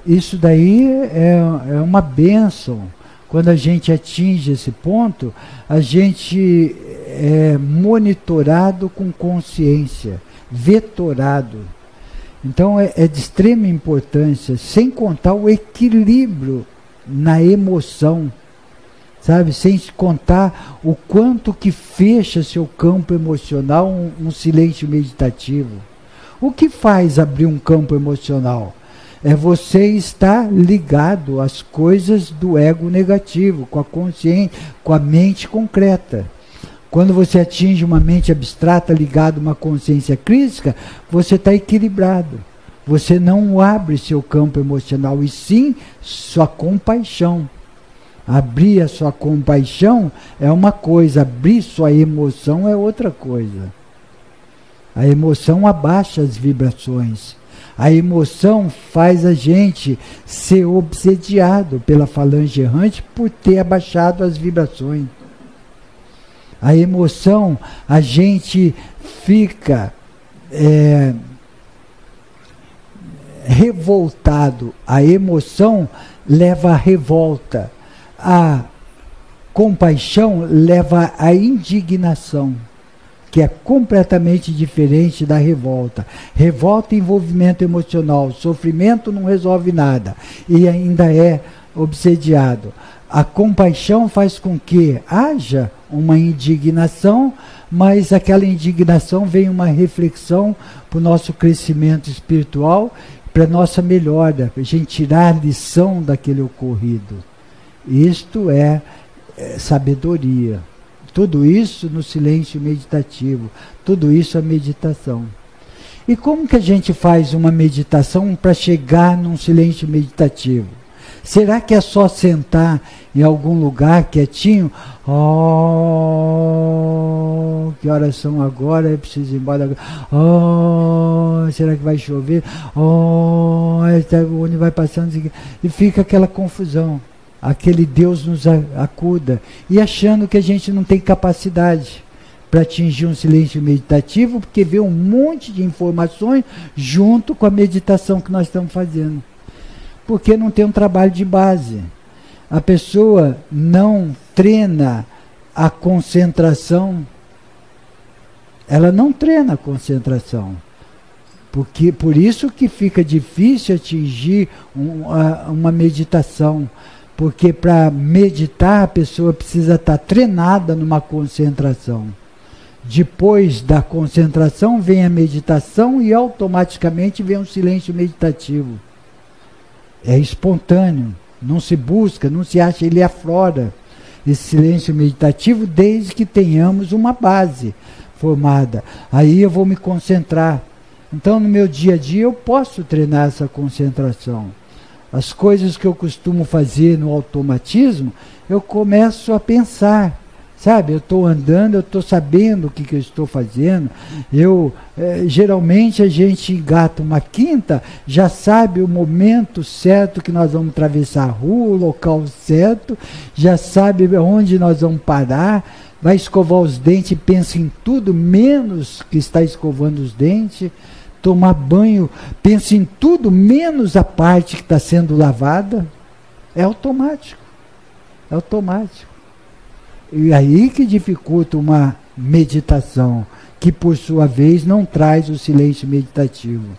Isso daí é uma bênção. Quando a gente atinge esse ponto, a gente é monitorado com consciência, vetorado. Então é de extrema importância, sem contar o equilíbrio na emoção. Sabe, sem contar o quanto que fecha seu campo emocional um silêncio meditativo. O que faz abrir um campo emocional? É você estar ligado às coisas do ego negativo, com a consciência, com a mente concreta. Quando você atinge uma mente abstrata ligada a uma consciência crística, você está equilibrado. Você não abre seu campo emocional, e sim sua compaixão. Abrir a sua compaixão é uma coisa, abrir sua emoção é outra coisa. A emoção abaixa as vibrações. A emoção faz a gente ser obsediado pela falange errante por ter abaixado as vibrações. A emoção, a gente fica revoltado. A emoção leva à revolta. A compaixão leva à indignação, que é completamente diferente da revolta. Revolta é envolvimento emocional, sofrimento não resolve nada e ainda é obsediado. A compaixão faz com que haja uma indignação, mas aquela indignação vem uma reflexão para o nosso crescimento espiritual, para a nossa melhora, para a gente tirar a lição daquele ocorrido. Isto é sabedoria. Tudo isso no silêncio meditativo. Tudo isso é meditação. E como que a gente faz uma meditação para chegar num silêncio meditativo? Será que é só sentar em algum lugar quietinho? Oh, que horas são agora? Eu preciso ir embora agora. Oh, será que vai chover? Oh, o ônibus vai passando. E fica aquela confusão. Aquele Deus nos acuda. E achando que a gente não tem capacidade para atingir um silêncio meditativo, porque vê um monte de informações junto com a meditação que nós estamos fazendo. Porque não tem um trabalho de base. A pessoa não treina a concentração. Ela não treina a concentração. Porque, por isso que fica difícil atingir uma meditação. Porque para meditar a pessoa precisa estar treinada numa concentração. Depois da concentração vem a meditação e automaticamente vem um silêncio meditativo. É espontâneo, não se busca, não se acha, ele aflora esse silêncio meditativo desde que tenhamos uma base formada. Aí eu vou me concentrar. Então no meu dia a dia eu posso treinar essa concentração. As coisas que eu costumo fazer no automatismo, eu começo a pensar. Sabe, eu estou andando, eu estou sabendo o que eu estou fazendo. Geralmente a gente engata uma quinta, já sabe o momento certo que nós vamos atravessar a rua, o local certo, já sabe onde nós vamos parar, vai escovar os dentes e pensa em tudo, menos que está escovando os dentes, tomar banho, pensa em tudo, menos a parte que está sendo lavada. É automático. É automático. E aí que dificulta uma meditação, que por sua vez não traz o silêncio meditativo.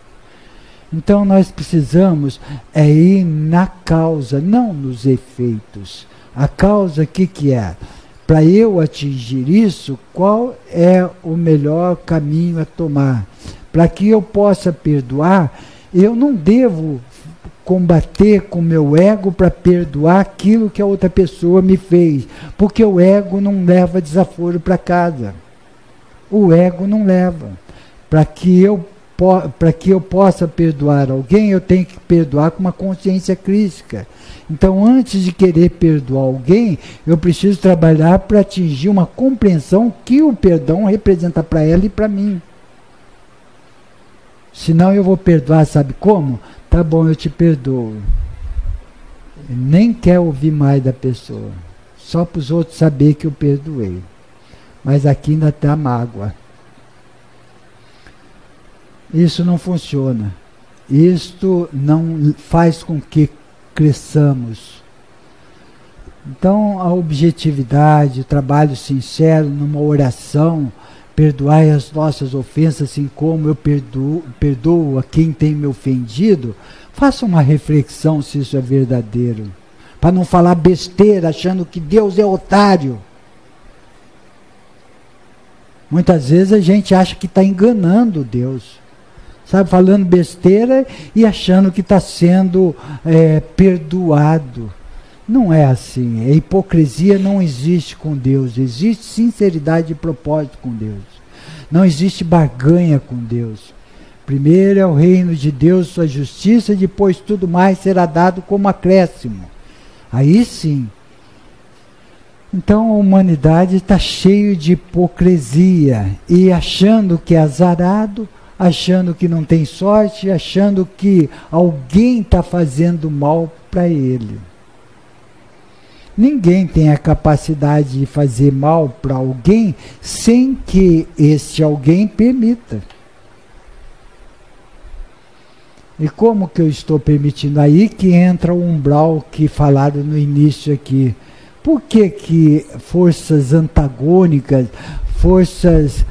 Então nós precisamos ir na causa, não nos efeitos. A causa, o que é? Para eu atingir isso, qual é o melhor caminho a tomar? Para que eu possa perdoar, eu não devo combater com o meu ego para perdoar aquilo que a outra pessoa me fez, porque o ego não leva desaforo para casa. O ego não leva. Para que eu possa perdoar alguém, eu tenho que perdoar com uma consciência crítica. Então, antes de querer perdoar alguém, eu preciso trabalhar para atingir uma compreensão que o perdão representa para ela e para mim. Senão eu vou perdoar, sabe como? Tá bom, eu te perdoo. Nem quer ouvir mais da pessoa. Só para os outros saber que eu perdoei. Mas aqui ainda está a mágoa. Isso não funciona. Isto não faz com que cresçamos. Então, a objetividade, o trabalho sincero numa oração, perdoai as nossas ofensas, assim como eu perdoo a quem tem me ofendido. Faça uma reflexão se isso é verdadeiro. Para não falar besteira, achando que Deus é otário. Muitas vezes a gente acha que está enganando Deus. Sabe, falando besteira e achando que está sendo perdoado. Não é assim. A hipocrisia não existe com Deus. Existe sinceridade e propósito com Deus. Não existe barganha com Deus. Primeiro é o reino de Deus, sua justiça, depois tudo mais será dado como acréscimo. Aí sim. Então a humanidade está cheia de hipocrisia e achando que é azarado, achando que não tem sorte, achando que alguém está fazendo mal para ele. Ninguém tem a capacidade de fazer mal para alguém sem que este alguém permita. E como que eu estou permitindo? Aí que entra o umbral que falaram no início aqui. Por que que forças antagônicas, forças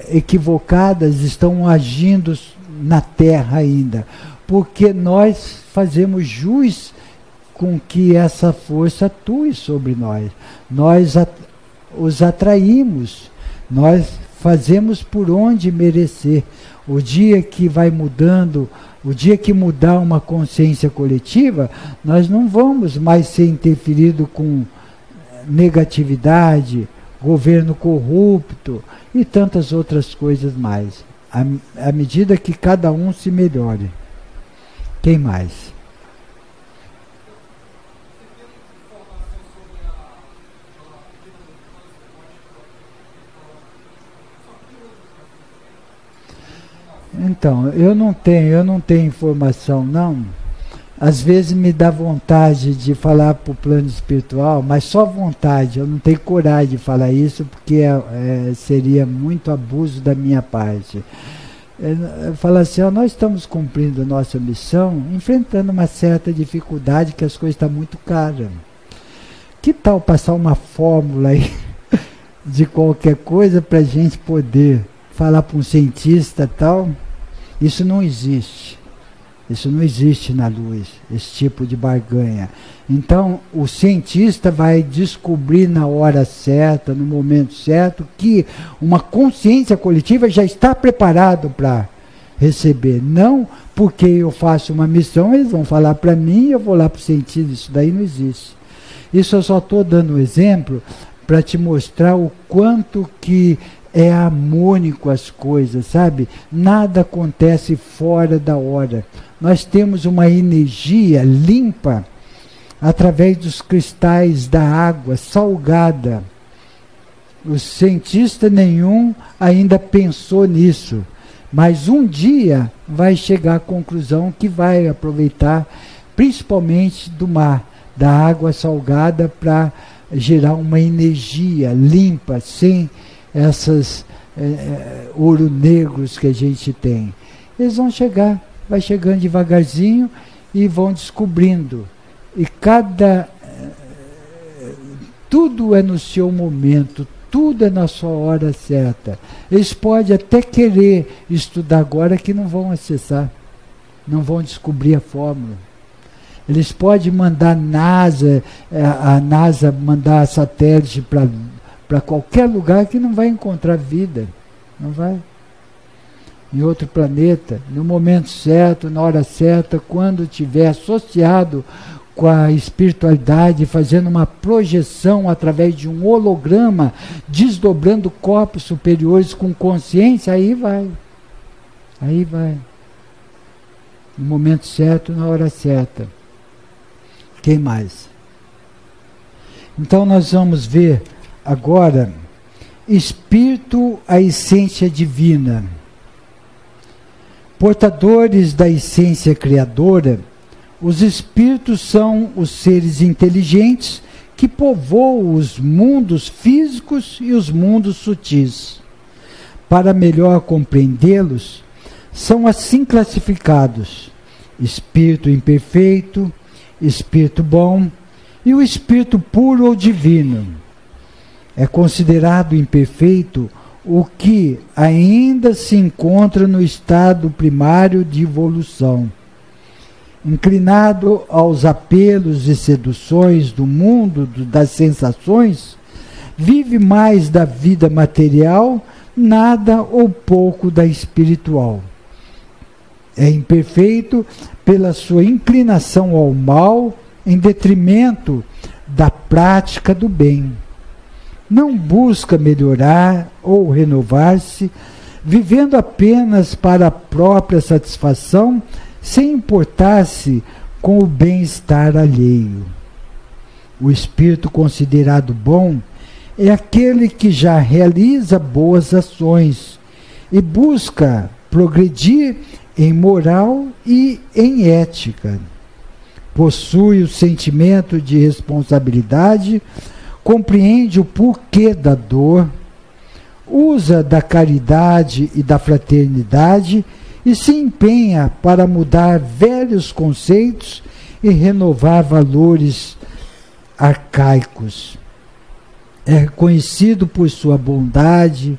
equivocadas estão agindo na Terra ainda? Porque nós fazemos jus com que essa força atue sobre nós. Nós os atraímos, nós fazemos por onde merecer. O dia que vai mudando, o dia que mudar uma consciência coletiva, nós não vamos mais ser interferidos com negatividade, governo corrupto e tantas outras coisas mais. À medida que cada um se melhore. Quem mais? Então, eu não tenho informação, não. Às vezes me dá vontade de falar para o plano espiritual, mas só vontade, eu não tenho coragem de falar isso, porque seria muito abuso da minha parte. Falar assim, nós estamos cumprindo a nossa missão, enfrentando uma certa dificuldade, que as coisas estão muito caras. Que tal passar uma fórmula aí de qualquer coisa para a gente poder falar para um cientista e tal? Isso não existe. Isso não existe na luz, esse tipo de barganha. Então, o cientista vai descobrir na hora certa, no momento certo, que uma consciência coletiva já está preparado para receber. Não porque eu faço uma missão, eles vão falar para mim e eu vou lá para o cientista. Isso daí não existe. Isso eu só estou dando um exemplo para te mostrar o quanto que é harmônico as coisas, sabe? Nada acontece fora da hora. Nós temos uma energia limpa através dos cristais da água salgada. O cientista nenhum ainda pensou nisso, mas um dia vai chegar à conclusão que vai aproveitar principalmente do mar, da água salgada, para gerar uma energia limpa, sem essas ouro negros que a gente tem. Eles vão chegar, vai chegando devagarzinho e vão descobrindo. E tudo é no seu momento, tudo é na sua hora certa. Eles podem até querer estudar agora, que não vão acessar, não vão descobrir a fórmula. Eles podem mandar a NASA mandar satélite para qualquer lugar, que não vai encontrar vida. Não vai. Em outro planeta, no momento certo, na hora certa, quando estiver associado com a espiritualidade, fazendo uma projeção através de um holograma, desdobrando corpos superiores com consciência, aí vai. Aí vai. No momento certo, na hora certa. Quem mais? Então nós vamos ver agora, Espírito, a essência divina. Portadores da essência criadora, os espíritos são os seres inteligentes que povoam os mundos físicos e os mundos sutis. Para melhor compreendê-los, são assim classificados: espírito imperfeito, espírito bom e o espírito puro ou divino. É considerado imperfeito o que ainda se encontra no estado primário de evolução, inclinado aos apelos e seduções do mundo das sensações, vive mais da vida material, nada ou pouco da espiritual. É imperfeito pela sua inclinação ao mal em detrimento da prática do bem. Não busca melhorar ou renovar-se, vivendo apenas para a própria satisfação, sem importar-se com o bem-estar alheio. O espírito considerado bom é aquele que já realiza boas ações e busca progredir em moral e em ética. Possui o sentimento de responsabilidade, compreende o porquê da dor, usa da caridade e da fraternidade e se empenha para mudar velhos conceitos e renovar valores arcaicos. É reconhecido por sua bondade,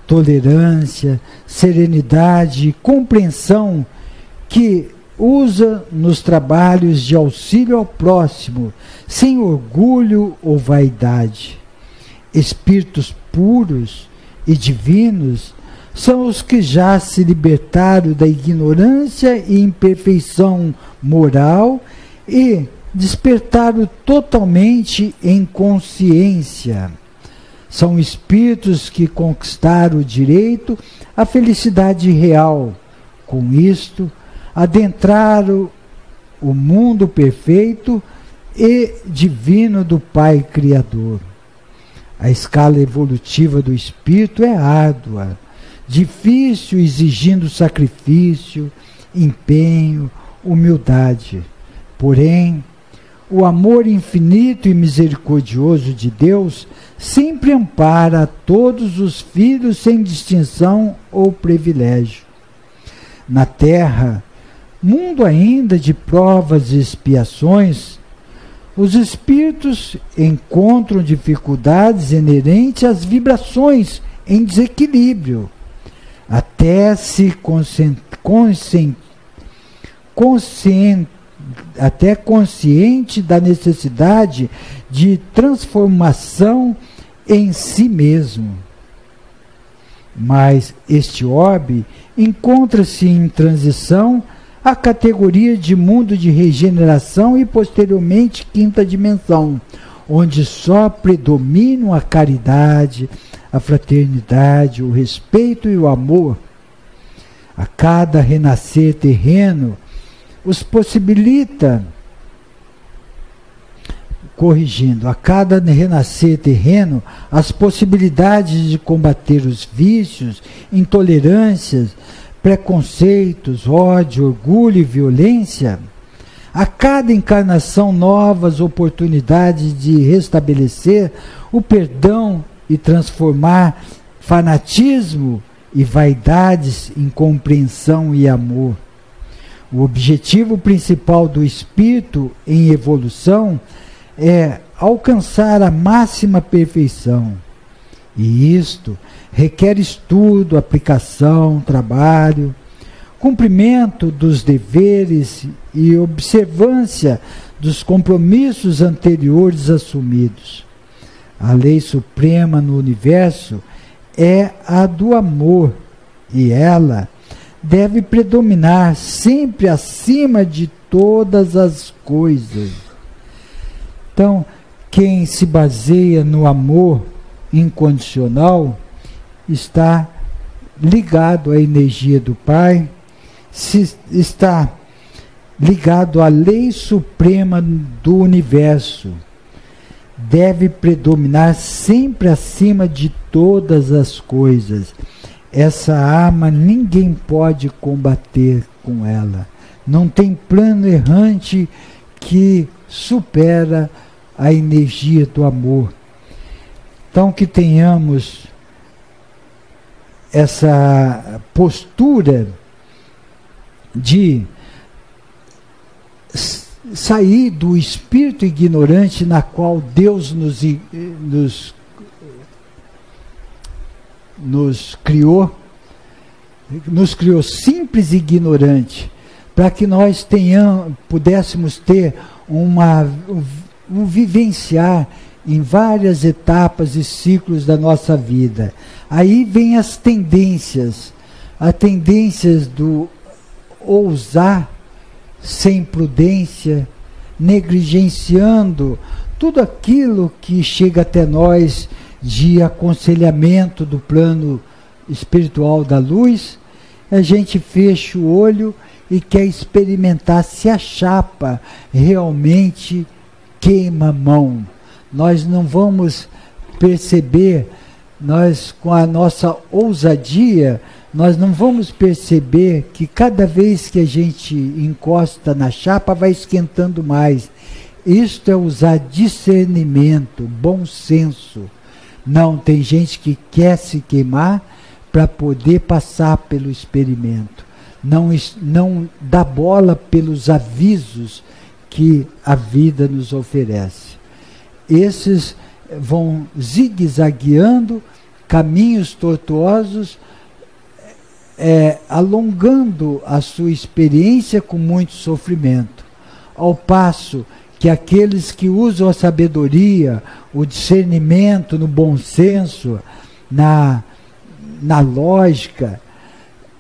tolerância, serenidade e compreensão que usa nos trabalhos de auxílio ao próximo, sem orgulho ou vaidade. Espíritos puros e divinos são os que já se libertaram da ignorância e imperfeição moral e despertaram totalmente em consciência. São espíritos que conquistaram o direito à felicidade real. Com isto, adentraram o mundo perfeito e divino do Pai Criador. A escala evolutiva do espírito é árdua, difícil, exigindo sacrifício, empenho, humildade. Porém, o amor infinito e misericordioso de Deus sempre ampara a todos os filhos sem distinção ou privilégio. Na Terra, mundo ainda de provas e expiações, os espíritos encontram dificuldades inerentes às vibrações em desequilíbrio, até consciente da necessidade de transformação em si mesmo. Mas este orbe encontra-se em transição à categoria de mundo de regeneração e posteriormente quinta dimensão, onde só predominam a caridade, a fraternidade, o respeito e o amor. A cada renascer terreno os possibilita, a cada renascer terreno, as possibilidades de combater os vícios, intolerâncias, preconceitos, ódio, orgulho e violência. A cada encarnação, novas oportunidades de restabelecer o perdão e transformar fanatismo e vaidades em compreensão e amor. O objetivo principal do espírito em evolução é alcançar a máxima perfeição. E isto requer estudo, aplicação, trabalho, cumprimento dos deveres e observância dos compromissos anteriores assumidos. A lei suprema no universo é a do amor, e ela deve predominar sempre acima de todas as coisas. Então, quem se baseia no amor incondicional está ligado à energia do Pai, está ligado à lei suprema do universo. Deve predominar sempre acima de todas as coisas. Essa arma ninguém pode combater com ela. Não tem plano errante que supera a energia do amor. Então, que tenhamos essa postura de sair do espírito ignorante na qual Deus nos criou simples e ignorante, para que nós pudéssemos ter um vivenciar em várias etapas e ciclos da nossa vida. Aí vem as tendências do ousar sem prudência, negligenciando tudo aquilo que chega até nós de aconselhamento do plano espiritual da luz, a gente fecha o olho e quer experimentar se a chapa realmente queima a mão. Nós não vamos perceber, nós com a nossa ousadia, nós não vamos perceber que cada vez que a gente encosta na chapa vai esquentando mais. Isto é usar discernimento, bom senso. Não, tem gente que quer se queimar para poder passar pelo experimento. Não dá bola pelos avisos que a vida nos oferece. Esses vão zigue-zagueando caminhos tortuosos, alongando a sua experiência com muito sofrimento. Ao passo que aqueles que usam a sabedoria, o discernimento, no bom senso, na lógica,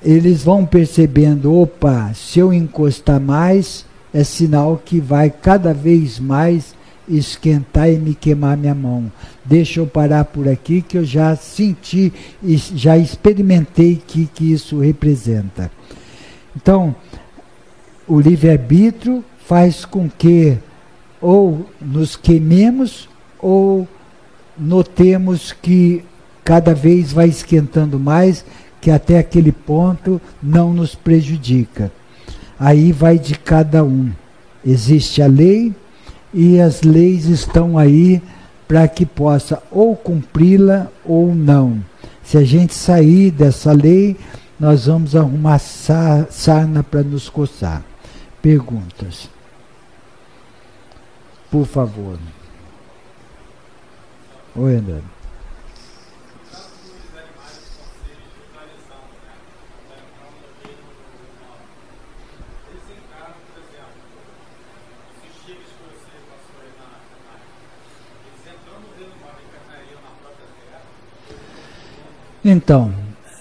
eles vão percebendo, opa, se eu encostar mais, é sinal que vai cada vez mais esquentar e me queimar minha mão. Deixa eu parar por aqui que eu já senti e já experimentei que isso representa. Então, o livre-arbítrio faz com que ou nos queimemos ou notemos que cada vez vai esquentando mais, que até aquele ponto não nos prejudica. Aí vai de cada um. Existe a lei e as leis estão aí para que possa ou cumpri-la ou não. Se a gente sair dessa lei, nós vamos arrumar sarna para nos coçar. Perguntas? Por favor. Oi, André. Então,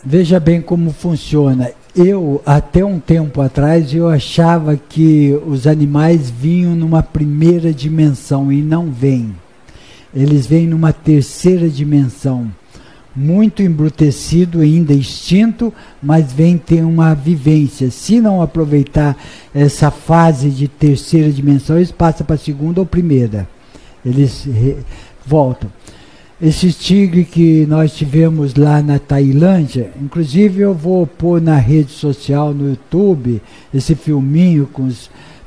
veja bem como funciona. Eu, até um tempo atrás, eu achava que os animais vinham numa primeira dimensão e não vêm. Eles vêm numa terceira dimensão. Muito embrutecido, ainda extinto, mas vem ter uma vivência. Se não aproveitar essa fase de terceira dimensão, eles passam para a segunda ou primeira. Eles voltam. Esse tigre que nós tivemos lá na Tailândia, inclusive eu vou pôr na rede social, no YouTube, esse filminho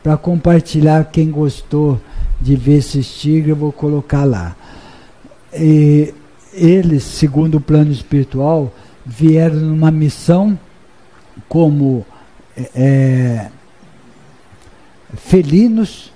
para compartilhar. Quem gostou de ver esses tigres, eu vou colocar lá. E eles, segundo o plano espiritual, vieram numa missão como felinos,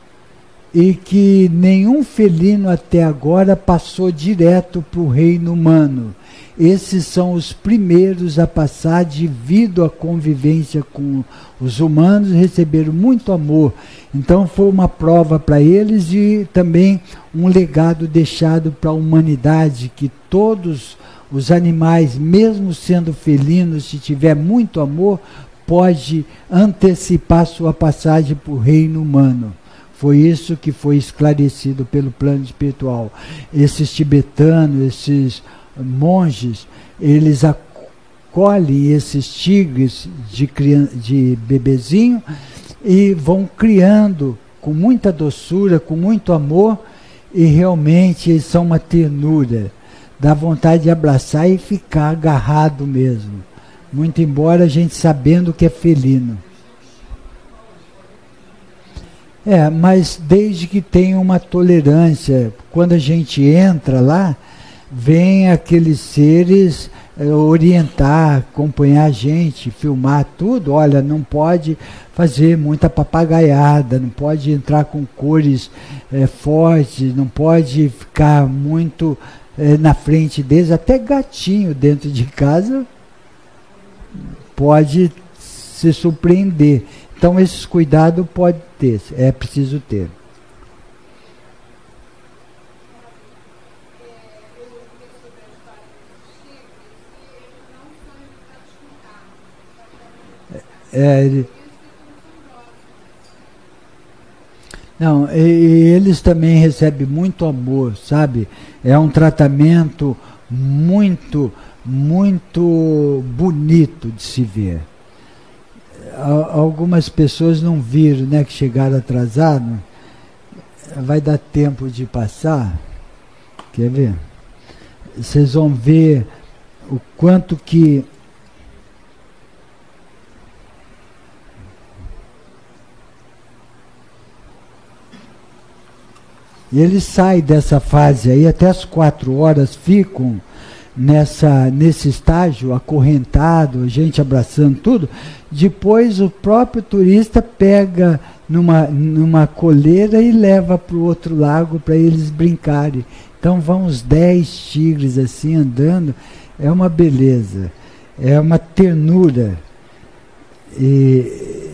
e que nenhum felino até agora passou direto para o reino humano. Esses são os primeiros a passar devido à convivência com os humanos, receberam muito amor. Então foi uma prova para eles e também um legado deixado para a humanidade, que todos os animais, mesmo sendo felinos, se tiver muito amor, pode antecipar sua passagem para o reino humano. Foi isso que foi esclarecido pelo plano espiritual. Esses tibetanos, monges, eles acolhem esses tigres de bebezinho e vão criando com muita doçura, com muito amor, e realmente eles são uma ternura. Dá vontade de abraçar e ficar agarrado mesmo. Muito embora a gente sabendo que é felino. Mas desde que tenha uma tolerância, quando a gente entra lá, vem aqueles seres orientar, acompanhar a gente, filmar tudo. Olha, não pode fazer muita papagaiada, não pode entrar com cores fortes, não pode ficar muito na frente deles. Até gatinho dentro de casa pode se surpreender. Então, esses cuidados pode ter, é preciso ter. Não, e eles também recebem muito amor, sabe? É um tratamento muito, muito bonito de se ver. Algumas pessoas não viram, né, que chegaram atrasados. Vai dar tempo de passar. Quer ver? Vocês vão ver o quanto que e eles saem dessa fase aí, até as 4 horas ficam nesse estágio acorrentado, a gente abraçando tudo. Depois o próprio turista pega numa coleira e leva para o outro lago para eles brincarem. Então vão uns 10 tigres assim andando, é uma beleza, é uma ternura. E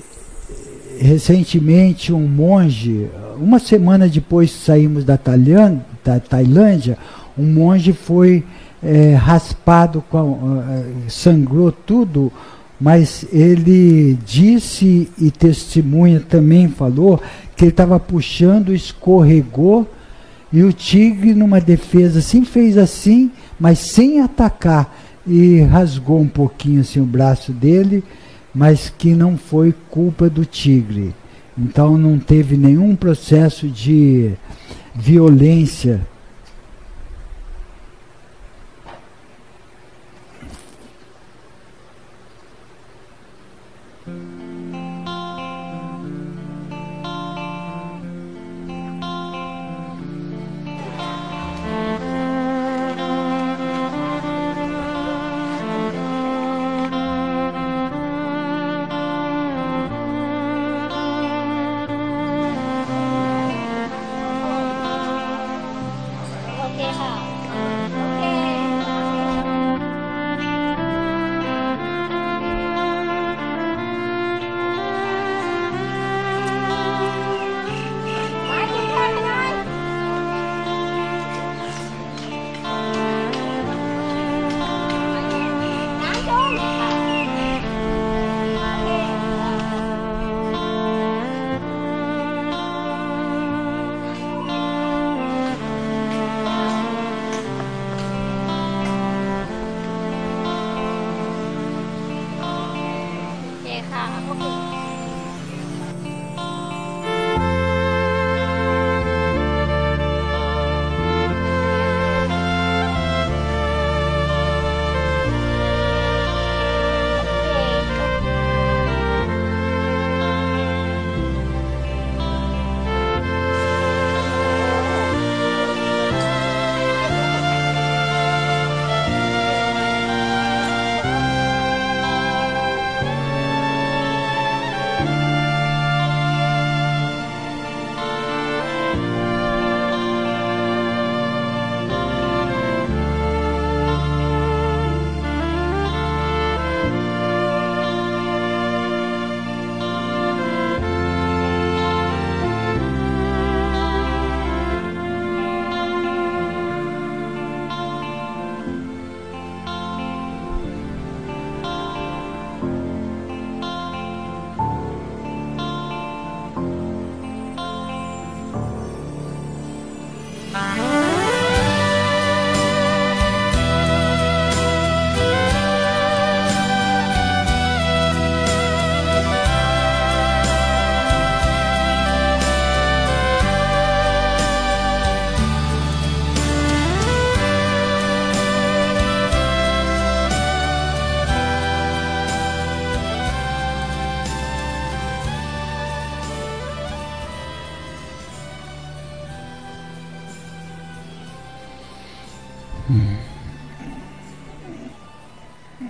recentemente um monge, uma semana depois que saímos da Tailândia, um monge foi raspado, sangrou tudo, mas ele disse e testemunha também falou que ele estava puxando, escorregou e o tigre numa defesa assim fez assim, mas sem atacar, e rasgou um pouquinho assim o braço dele, mas que não foi culpa do tigre. Então não teve nenhum processo de violência.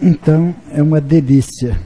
Então é uma delícia.